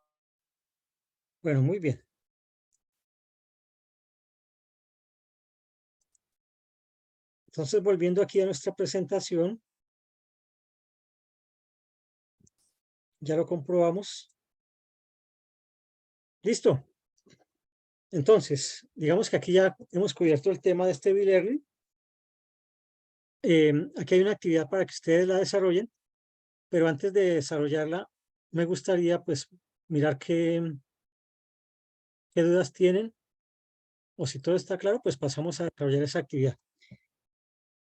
Bueno, muy bien. Entonces, volviendo aquí a nuestra presentación, ya lo comprobamos. Listo. Entonces, digamos que aquí ya hemos cubierto el tema de este B-Learning. Aquí hay una actividad para que ustedes la desarrollen, pero antes de desarrollarla, me gustaría pues mirar qué dudas tienen, o si todo está claro, pues pasamos a desarrollar esa actividad.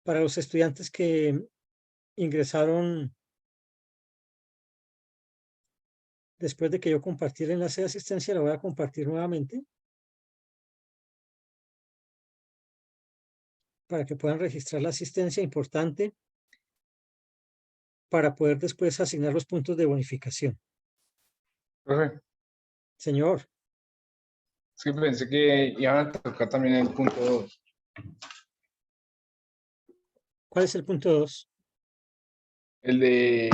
Para los estudiantes que ingresaron después de que yo compartí el enlace de asistencia, lo voy a compartir nuevamente para que puedan registrar la asistencia, importante, para poder después asignar los puntos de bonificación. Profe, Señor, es que pensé que iban a tocar también el punto 2. ¿cuál es el punto 2? El de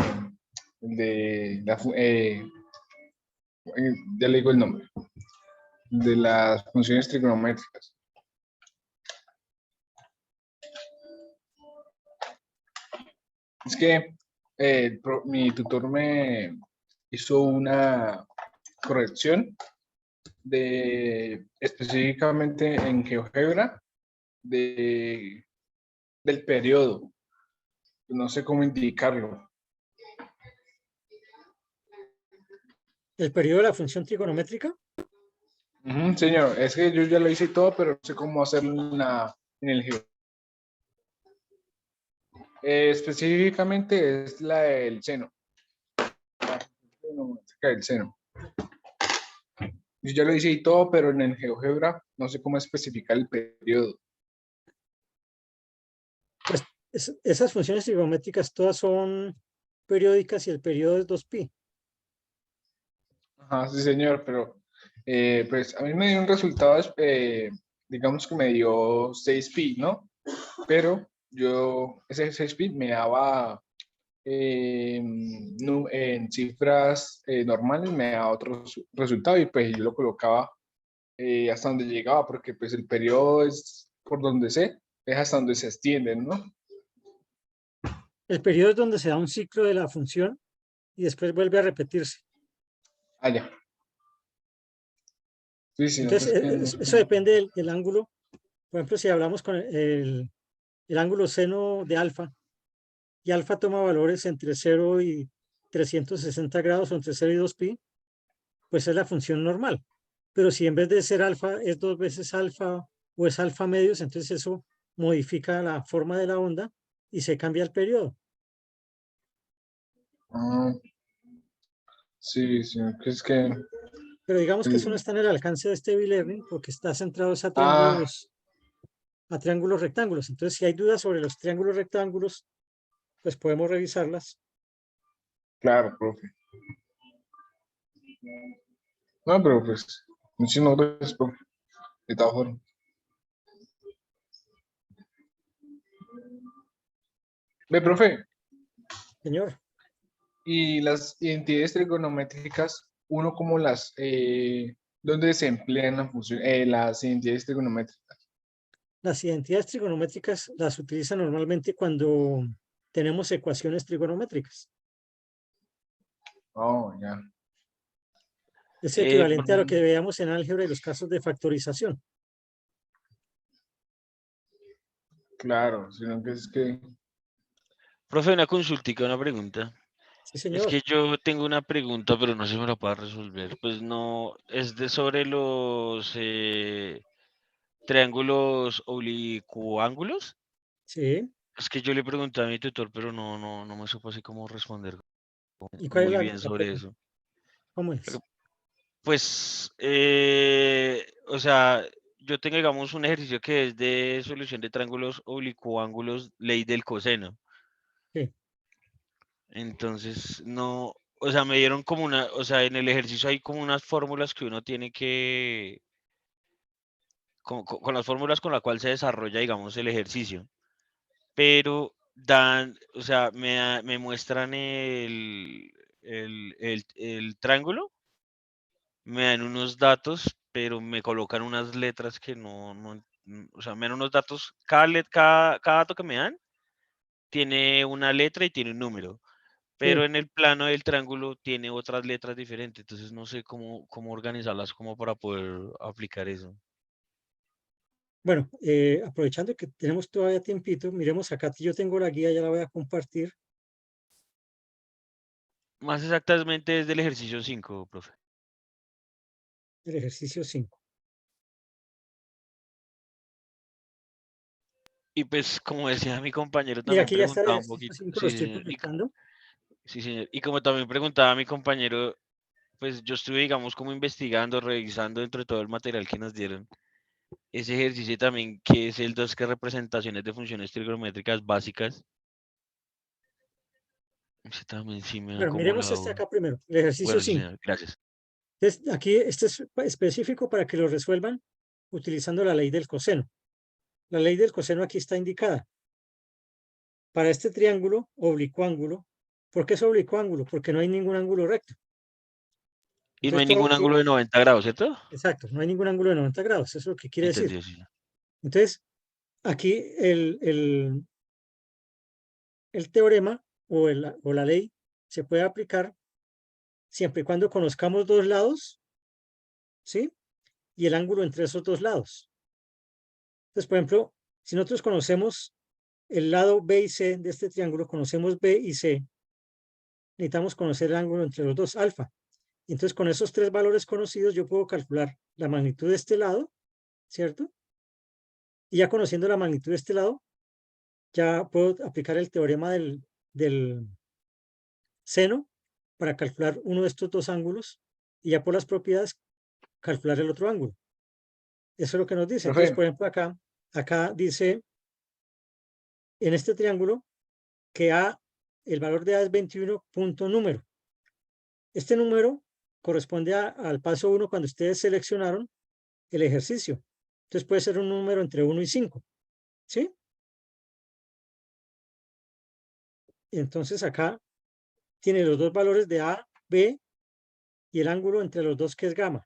ya le digo el nombre, de las funciones trigonométricas. Es que mi tutor me hizo una corrección específicamente en GeoGebra del periodo. No sé cómo indicarlo. ¿El periodo de la función trigonométrica? Señor, es que yo ya lo hice y todo, pero no sé cómo hacerlo en el GeoGebra. Específicamente es la del seno. El seno. Yo ya lo hice y todo, pero en el GeoGebra no sé cómo especificar el periodo. Pues esas funciones trigonométricas todas son periódicas y el periodo es 2pi. Ajá, sí, señor, pero pues a mí me dio un resultado, digamos que me dio 6pi, ¿no? Pero ese 6pi me daba en cifras normales, me daba otro resultado y pues yo lo colocaba hasta donde llegaba, porque pues el periodo es por donde es hasta donde se extienden, ¿no? El periodo es donde se da un ciclo de la función y después vuelve a repetirse. Ah, ya. Sí, sí, no, Entonces, pues que eso depende del ángulo. Por ejemplo, si hablamos con el ángulo seno de alfa, y alfa toma valores entre 0 y 360 grados o entre 0 y 2pi, pues es la función normal. Pero si en vez de ser alfa es 2 veces alfa o es alfa medios, entonces eso modifica la forma de la onda y se cambia el periodo. sí, sí, es que Pero digamos que eso no está en el alcance de este V-Learning porque está centrado es Ah, a triángulos rectángulos. Entonces, si hay dudas sobre los triángulos rectángulos, pues podemos revisarlas. claro, profe. No, pero pues, muchísimas gracias, profe. De todas formas. Ve, profe, Señor, y las identidades trigonométricas, uno como ¿dónde se emplean las identidades trigonométricas? las identidades trigonométricas las utiliza normalmente cuando tenemos ecuaciones trigonométricas. Oh, ya, Es equivalente a lo Profe, que veíamos en álgebra y los casos de factorización. claro, sino que es que, profe, una consultica, una pregunta. Sí, Es señor. que yo tengo una pregunta, pero no sé si me la puedo resolver. Pues no, es de sobre los triángulos oblicuángulos. Sí. Es que yo le pregunté a mi tutor, pero no me supo así cómo responder ¿Y cuál es muy bien la sobre pregunta? eso. ¿Cómo Lo es? que- Pues, o sea, yo tengo, digamos, un ejercicio que es de solución de triángulos oblicuángulos, ley del coseno. Sí. Entonces, no, o sea, me dieron como o sea, en el ejercicio hay como unas fórmulas que uno tiene que, con las fórmulas con las cuales se desarrolla, digamos, el ejercicio, pero dan, o sea, me muestran el triángulo, me dan unos datos, pero me colocan unas letras que o sea, me dan unos datos, cada dato que me dan tiene una letra y tiene un número. Pero Sí. en el plano del triángulo tiene otras letras diferentes, entonces no sé cómo organizarlas como para poder aplicar eso. Bueno, aprovechando que tenemos todavía tiempito, miremos acá, yo tengo la guía, ya la voy a compartir. Más exactamente es del ejercicio 5, profe. El ejercicio 5. Y pues como decía mi compañero, Mira, también aquí ya está el preguntaba un ejercicio poquito. 5, lo Sí, sí, estoy señor. proyectando. Sí, señor. Y como también preguntaba mi compañero, pues yo estuve, digamos, como investigando, revisando dentro de todo el material que nos dieron. Ese ejercicio también, que es el 2, que representaciones de funciones trigonométricas básicas. Ese también sí me da Bueno, como miremos la este duda. acá primero, el ejercicio Bueno, sí, 5. señor. Gracias. Entonces, aquí este es específico para que lo resuelvan utilizando la ley del coseno. La ley del coseno aquí está indicada. Para este triángulo oblicuángulo, ¿por qué es oblicuángulo? Porque no hay ningún ángulo recto. Y no hay Entonces, todo lo ningún que, ángulo de 90 grados, ¿cierto? exacto, no hay ningún ángulo de 90 grados, eso es lo que quiere decir. Entendido, sí. Entonces, aquí el teorema o la ley se puede aplicar siempre y cuando conozcamos dos lados, ¿sí? Y el ángulo entre esos dos lados. Entonces, por ejemplo, si nosotros conocemos el lado B y C de este triángulo, conocemos B y C, necesitamos conocer el ángulo entre los dos, alfa. Y entonces, con esos tres valores conocidos, yo puedo calcular la magnitud de este lado, ¿cierto? Y ya conociendo la magnitud de este lado, ya puedo aplicar el teorema del seno para calcular uno de estos dos ángulos y ya por las propiedades calcular el otro ángulo. Eso es lo que nos dice. Entonces, profe, por ejemplo, acá dice en este triángulo que el valor de A es 21 punto número. Este número corresponde al paso 1 cuando ustedes seleccionaron el ejercicio. Entonces puede ser un número entre 1 y 5. ¿Sí? Entonces acá tiene los dos valores de A, B y el ángulo entre los dos que es gamma.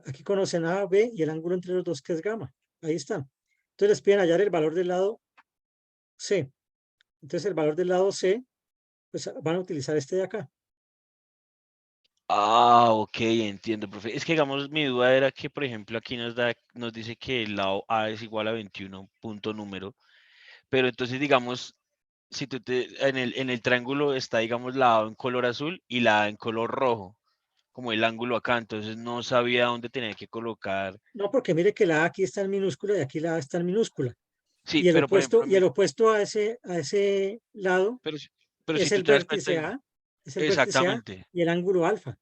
Aquí conocen A, B y el ángulo entre los dos que es gamma. Ahí están. Entonces les piden hallar el valor del lado C. Entonces el valor del lado C, pues van a utilizar este de acá. Ah, ok, entiendo, profe. Es que, digamos, mi duda era que, por ejemplo, aquí nos dice que el lado A es igual a 21 punto número, pero entonces, digamos, si en el triángulo está, digamos, la A en color azul y la A en color rojo, como el ángulo acá, entonces no sabía dónde tenía que colocar. No, porque mire que la A aquí está en minúscula y aquí la A está en minúscula. Sí, pero por ejemplo, Y el opuesto a ese lado pero, pero si es tú el te das cuenta, vértice A, es el vértice A exactamente. y el ángulo alfa.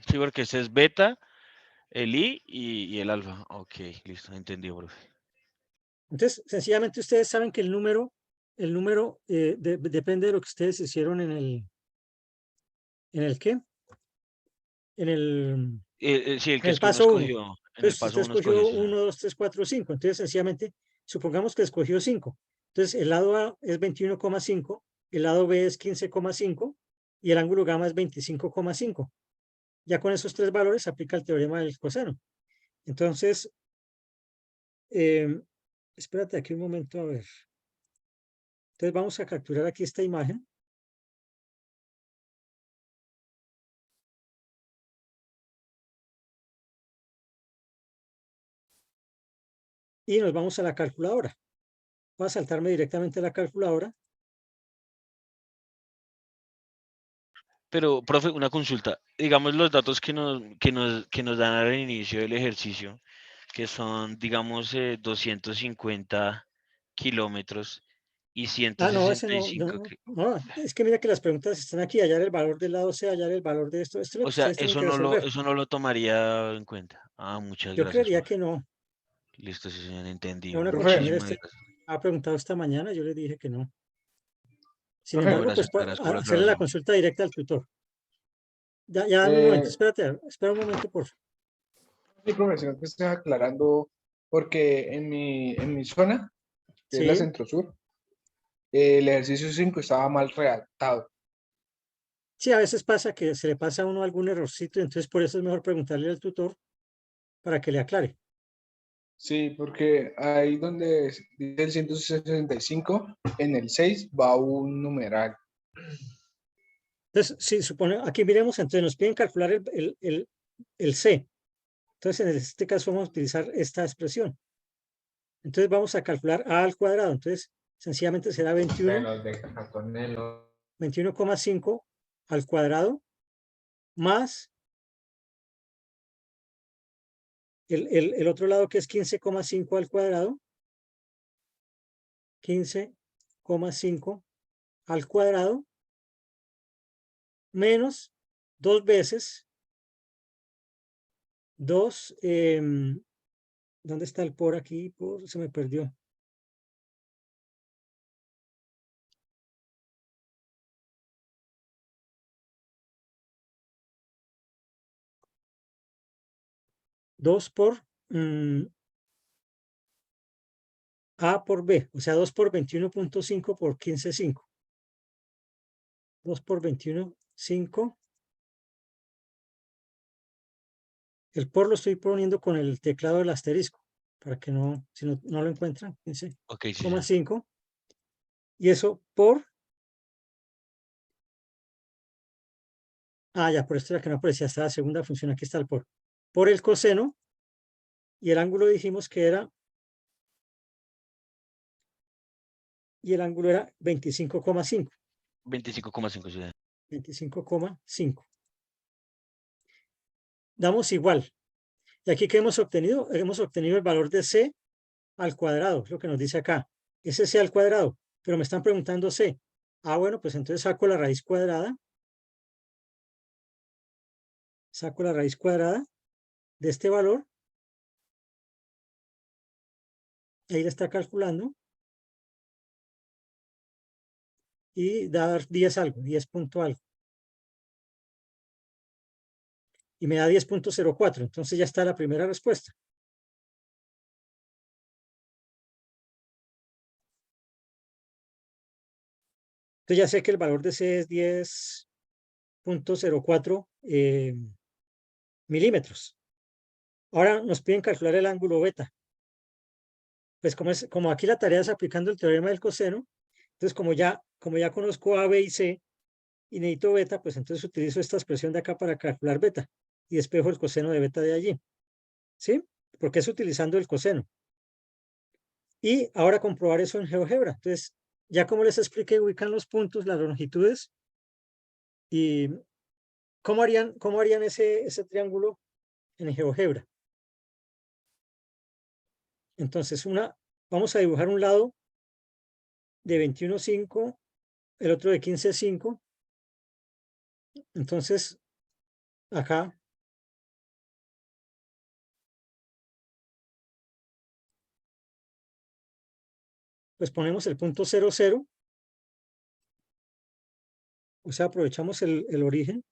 Sí, porque ese es beta, el I y el alfa. Ok, listo, entendido, profe. Entonces, sencillamente ustedes saben que el número depende de lo que ustedes hicieron ¿en el qué? En el, Sí, el en que el es que uno paso 1. escogió, en el Entonces, si paso usted uno escogió, escogió sí, sí. 1, 2, 3, 4, 5, entonces sencillamente supongamos que escogió 5. Entonces, el lado A es 21,5, el lado B es 15,5 y el ángulo gamma es 25,5. Ya con esos tres valores se aplica el teorema del coseno. Entonces, espérate aquí un momento a ver. Entonces vamos a capturar aquí esta imagen. Y nos vamos a la calculadora. Voy a saltarme directamente a la calculadora. Pero, profe, una consulta. Digamos los datos que nos dan al inicio del ejercicio, que son, digamos, 250 kilómetros y No, ese no, 165. no, es que mira que las preguntas están aquí, hallar el valor del lado C, hallar el valor de esto. Esto es lo O que sea, ustedes tienen que resolver. eso no lo tomaría en cuenta. Ah, muchas Yo gracias, creería profe. que no. Listo, sí, señor, A entendido. una Profe, compañera Muchísimas este gracias. ha preguntado esta mañana, yo le dije que no. Sin profe, embargo, pues Gracias, te agradezco por la hacerle la aclaración. consulta directa al tutor. Ya dame un momento, eh, espérate, espera un momento, por favor. sí, profe, sino que estoy aclarando porque en mi zona, que es la Sí, Centro-Sur, el ejercicio 5 estaba mal redactado. sí, a veces pasa que se le pasa a uno algún errorcito, entonces por eso es mejor preguntarle al tutor para que le aclare. Sí, porque ahí donde dice el 165, en el 6 va un numeral. Entonces, si supone, aquí miremos, entonces nos piden calcular el C. Entonces, en este caso vamos a utilizar esta expresión. Entonces, vamos a calcular A al cuadrado. Entonces, sencillamente será 21,5 al cuadrado más el otro lado que es 15,5 al cuadrado. 15,5 al cuadrado menos 2 veces 2, ¿dónde está el por aquí? Se me perdió. Dos por A por B, o sea, 2 por 21,5 por 15,5. 2 por 21,5. El por lo estoy poniendo con el teclado del asterisco, para que no, si no lo encuentran, Ok, sí, sí. 15,5. Y eso por, ya, por esto era que no aparecía, está la segunda función, aquí está el por el coseno, y el ángulo dijimos que era, y el ángulo era 25,5. 25,5, sí. 25,5. Damos igual. Y aquí, ¿qué hemos obtenido? Hemos obtenido el valor de C al cuadrado, es lo que nos dice acá. Ese C al cuadrado, pero me están preguntando C. Bueno, pues entonces saco la raíz cuadrada. Saco la raíz cuadrada de este valor. Ahí la está calculando. Y da 10 algo, 10 punto algo. Y me da 10,04. Entonces ya está la primera respuesta. Entonces ya sé que el valor de C es 10,04 milímetros. Ahora nos piden calcular el ángulo beta. Pues como aquí la tarea es aplicando el teorema del coseno, entonces como ya conozco A, B y C y necesito beta, pues entonces utilizo esta expresión de acá para calcular beta y despejo el coseno de beta de allí. ¿Sí? Porque es utilizando el coseno. Y ahora comprobar eso en GeoGebra. Entonces, ya como les expliqué, ubican los puntos, las longitudes y cómo harían ese triángulo en GeoGebra. Entonces, vamos a dibujar un lado de 21,5, el otro de 15,5. Entonces, acá pues ponemos el punto 0, 0. O sea, aprovechamos el origen.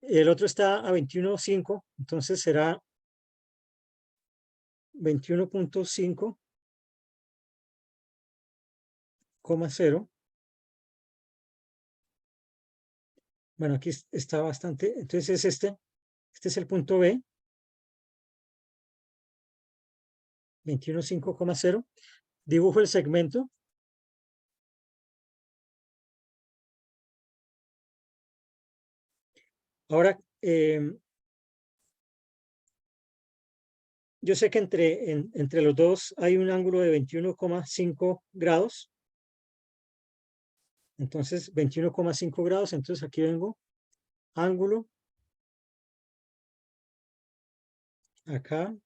El otro está a 21.5, entonces será 21.5, 0. Bueno, aquí está bastante. Entonces es este es el punto B. 21.5,0. Dibujo el segmento. Ahora, yo sé que entre los dos hay un ángulo de 21,5 grados. Entonces, 21,5 grados. Entonces, aquí vengo. Ángulo. Acá.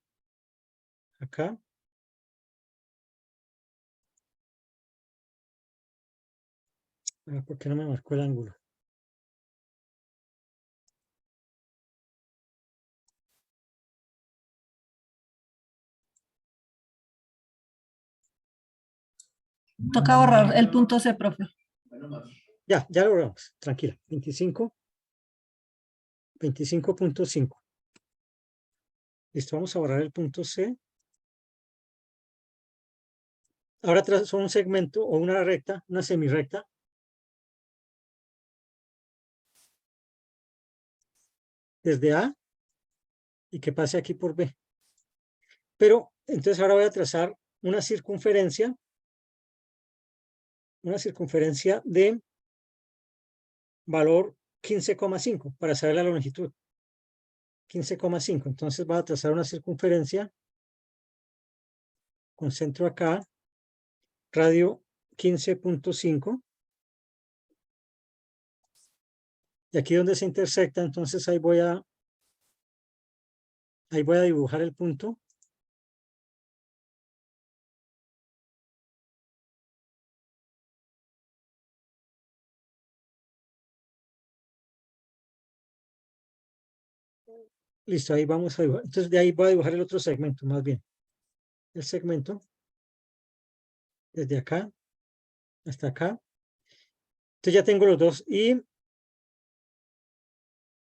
Acá. ¿Por qué no me marcó el ángulo? Toca borrar el punto C, profe. Ya lo borramos. Tranquila. 25.5. Listo, vamos a borrar el punto C. Ahora trazo un segmento o una recta, una semirrecta. Desde A y que pase aquí por B. Pero entonces ahora voy a trazar una circunferencia de valor 15,5 para saber la longitud. 15,5. Entonces voy a trazar una circunferencia con centro acá, radio 15.5. Y aquí donde se intersecta, entonces ahí voy a dibujar el punto. Listo, ahí vamos a dibujar. Entonces de ahí voy a dibujar el otro segmento, más bien. El segmento desde acá hasta acá. Entonces ya tengo los dos y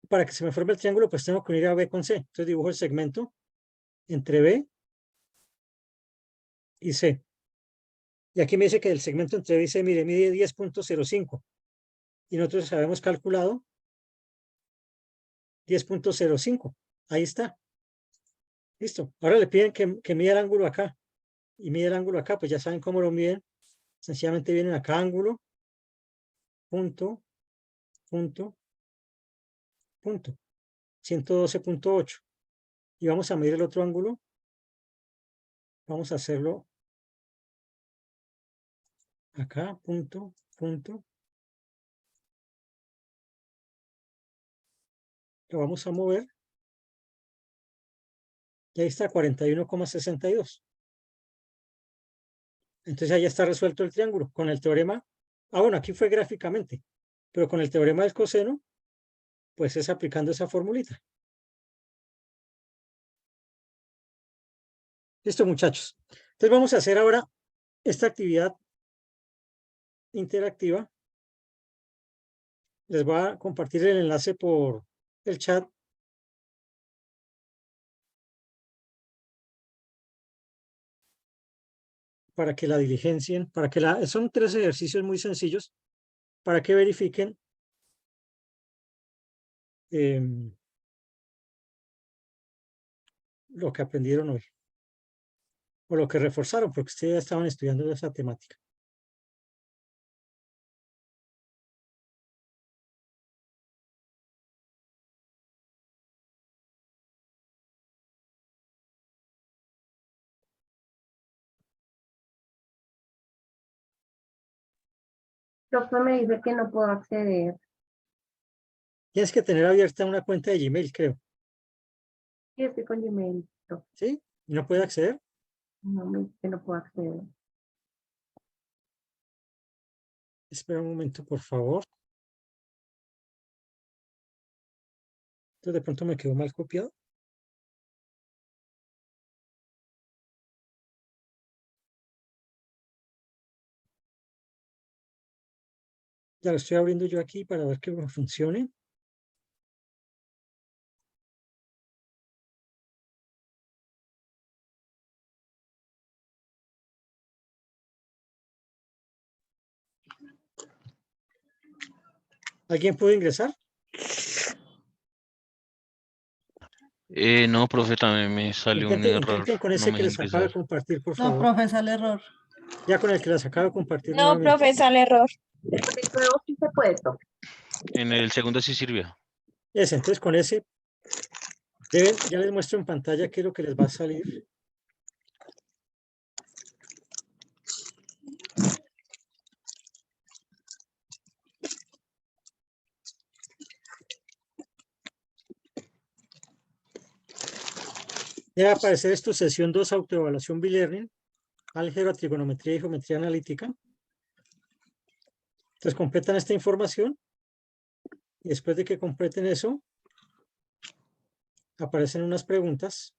para que se me forme el triángulo, pues tengo que unir a B con C. Entonces dibujo el segmento entre B y C. Y aquí me dice que el segmento entre B y C, mire, mide 10.05. Y nosotros habíamos calculado 10.05. Ahí está. Listo. Ahora le piden que mida el ángulo acá. Y mide el ángulo acá, pues ya saben cómo lo miden. Sencillamente vienen acá ángulo, punto, punto, punto. 112.8. Y vamos a medir el otro ángulo. Vamos a hacerlo acá, punto, punto. Lo vamos a mover. Y ahí está, 41,62. Entonces ahí está resuelto el triángulo con el teorema. Ah, bueno, aquí fue gráficamente, pero con el teorema del coseno, pues es aplicando esa formulita. Listo, muchachos. Entonces vamos a hacer ahora esta actividad interactiva. Les voy a compartir el enlace por el chat. Para que la diligencien, son 3 ejercicios muy sencillos para que verifiquen lo que aprendieron hoy o lo que reforzaron porque ustedes ya estaban estudiando esa temática. Profe me dice que no puedo acceder. Tienes que tener abierta una cuenta de Gmail, creo. Sí, estoy con Gmail. Profe. ¿Sí? ¿Y no puede acceder? No, me dice que no puedo acceder. Espera un momento, por favor. Entonces de pronto me quedó mal copiado. Ya lo estoy abriendo yo aquí para ver que funcione. ¿Alguien puede ingresar? No, profe, también me salió un error. Intenten con No ese me que deja les acabo de ingresar. compartir, por No, favor. profe, sale error. Ya con el que les acabo de compartir No, nuevamente. profe, sale error. Con el nuevo sí se puede. En el segundo sí sirvió. Entonces con ese, ya les muestro en pantalla qué es lo que les va a salir. Debe aparecer esto, sesión 2, autoevaluación B-Learning, álgebra, trigonometría y geometría analítica. Entonces completan esta información y después de que completen eso, aparecen unas preguntas.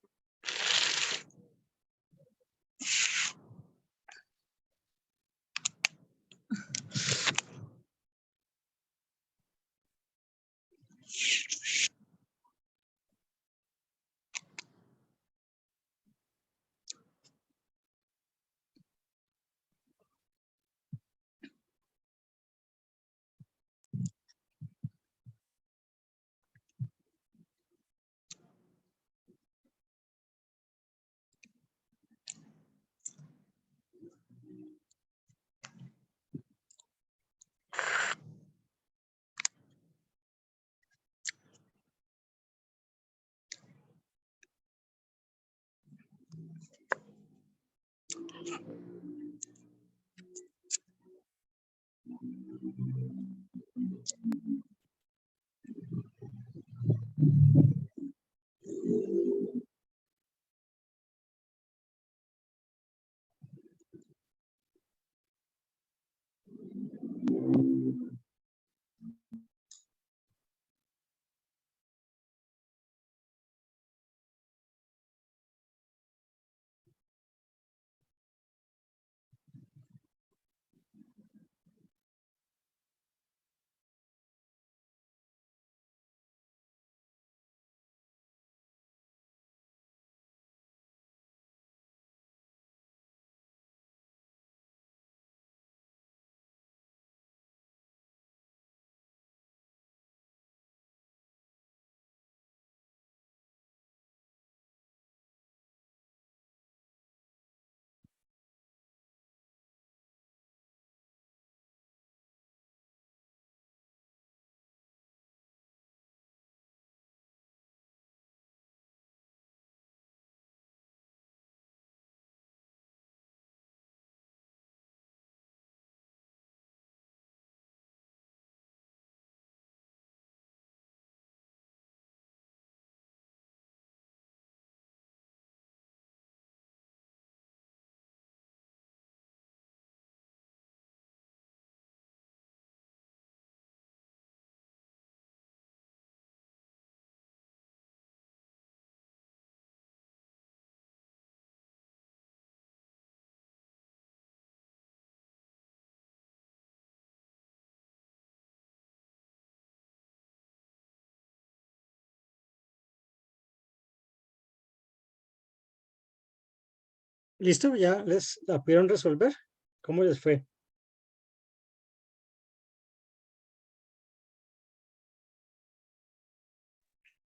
¿Listo? ¿Ya la pudieron resolver? ¿Cómo les fue?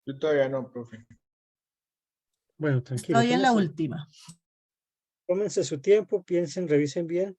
Yo todavía no, profe. Bueno, tranquilo. Estoy en la última. Tómense su tiempo, piensen, revisen bien.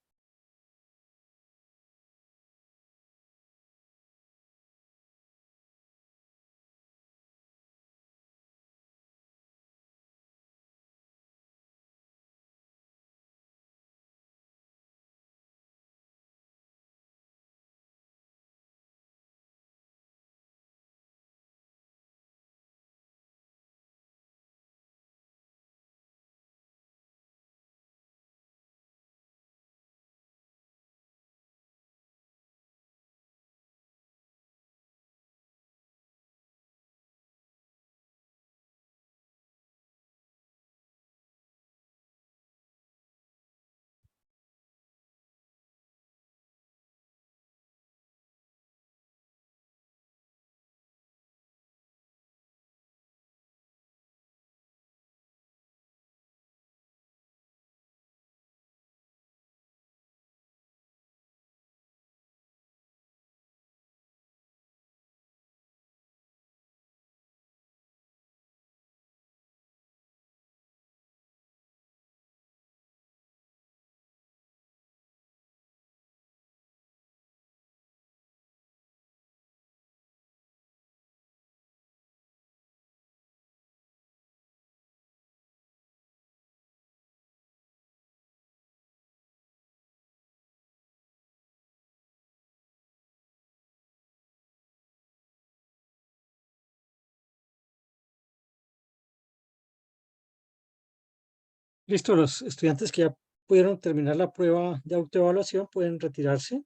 Listo, los estudiantes que ya pudieron terminar la prueba de autoevaluación pueden retirarse.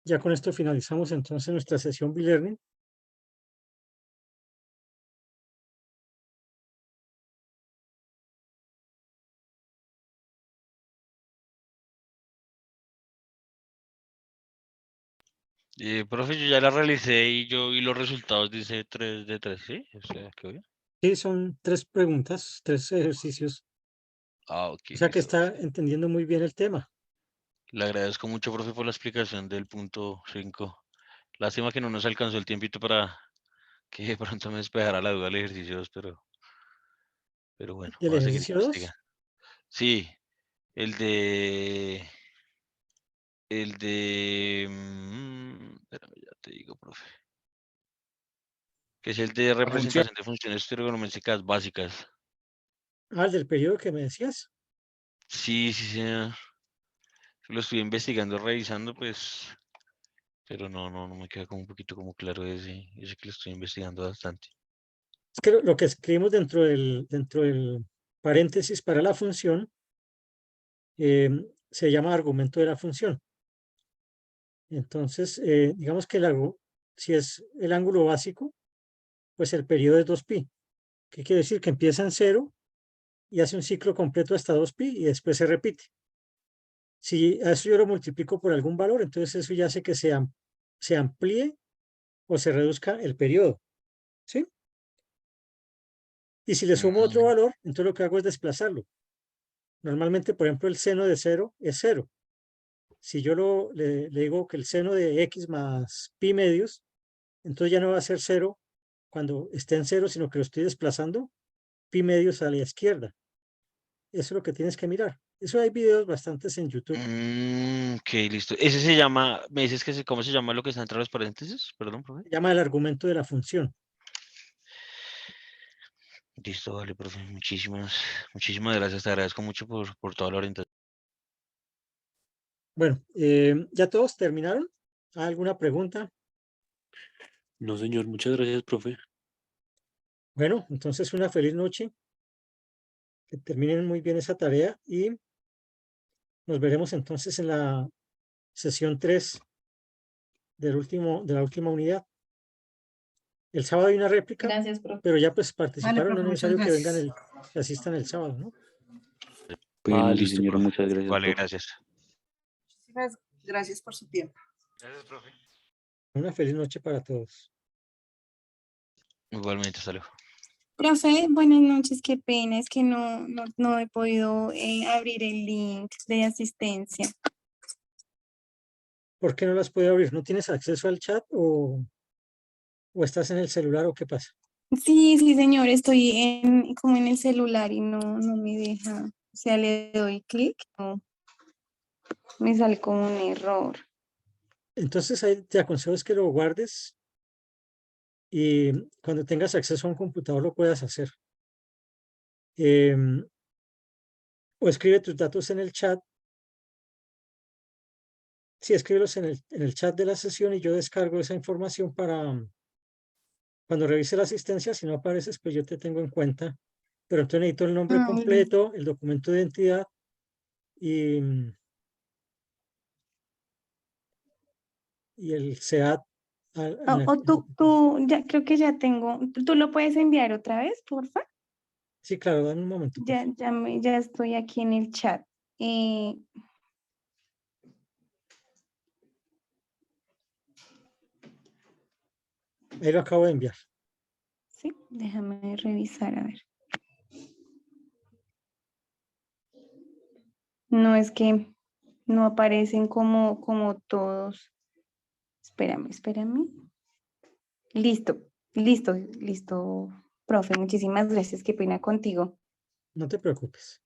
Ya con esto finalizamos entonces nuestra sesión B-Learning. Profe, yo ya la realicé y yo vi los resultados, dice 3 de 3, ¿sí? O sea, qué bien. Sí, son 3 preguntas, 3 ejercicios. Ah, ok, O sea que listo, está profe. entendiendo muy bien el tema. Le agradezco mucho, profe, por la explicación del punto 5. Lástima que no nos alcanzó el tiempito para que de pronto me despejara la duda del ejercicio 2, pero bueno, ¿Y el voy a seguir ejercicio 2? investigando. Sí, el de... espérame, ya te digo, profe. Que es el de La función. representación de funciones trigonométricas básicas. Ah, el del periodo que me decías. Sí, sí, señor. Lo estoy investigando, revisando, pues, pero no me queda como un poquito como claro ese que lo estoy investigando bastante. Es que lo que escribimos dentro del paréntesis para la función se llama argumento de la función. Entonces, digamos que si es el ángulo básico, pues el periodo es 2pi. ¿Qué quiere decir? Que empieza en 0 y hace un ciclo completo hasta 2pi y después se repite. Si a eso yo lo multiplico por algún valor, entonces eso ya hace que se amplíe o se reduzca el periodo, ¿sí? Y si le sumo otro Mm, valor, entonces lo que hago es desplazarlo. Normalmente, por ejemplo, el seno de 0 es 0. Si yo le digo que el seno de x más pi medios, entonces ya no va a ser 0 cuando esté en 0, sino que lo estoy desplazando pi medios a la izquierda. Eso es lo que tienes que mirar. Eso hay videos bastantes en YouTube. ok, listo. Ese se llama, me dices que ¿cómo se llama lo que está entre los paréntesis? Perdón, profe. Se llama el argumento de la función. Listo, vale, profe. Muchísimas gracias. Te agradezco mucho por toda la orientación. Bueno, ¿ya todos terminaron? ¿Alguna pregunta? No, señor, muchas gracias, profe. Bueno, entonces una feliz noche. Que terminen muy bien esa tarea y nos veremos entonces en la sesión 3 de la última unidad. El sábado hay una réplica, Gracias, profe. pero ya pues Vale, participaron, no profe, es muchas necesario que vengan gracias. que asistan el sábado, ¿no? Bueno, sí, Listo, señor, profe. muchas gracias, Vale, profe. gracias. Muchísimas gracias por su tiempo. Gracias, profe. Una feliz noche para todos. Igualmente, hasta luego. Profe, buenas noches, qué pena, es que no he podido abrir el link de asistencia. ¿Por qué no las puedo abrir? ¿No tienes acceso al chat o estás en el celular o qué pasa? Sí, sí, señor, estoy como en el celular y no me deja, o sea, le doy clic, no, me sale como un error. Entonces ahí te aconsejo es que lo guardes y cuando tengas acceso a un computador lo puedas hacer. Em, o escribe tus datos en el chat. Sí, escríbelos en el chat de la sesión y yo descargo esa información para cuando revise la asistencia. Si no apareces, pues yo te tengo en cuenta. Pero entonces necesito el nombre Ah, listo. completo, el documento de identidad y el SEAT. Ya creo que ya tengo, ¿tú lo puedes enviar otra vez, porfa? Sí, claro, dame un momento, por favor. Ya estoy aquí en el chat. Eh, Ahí lo acabo de enviar. sí, déjame revisar, a ver. No es que no aparecen como todos. Espérame. Listo, profe. Muchísimas gracias. Qué pena contigo. No te preocupes.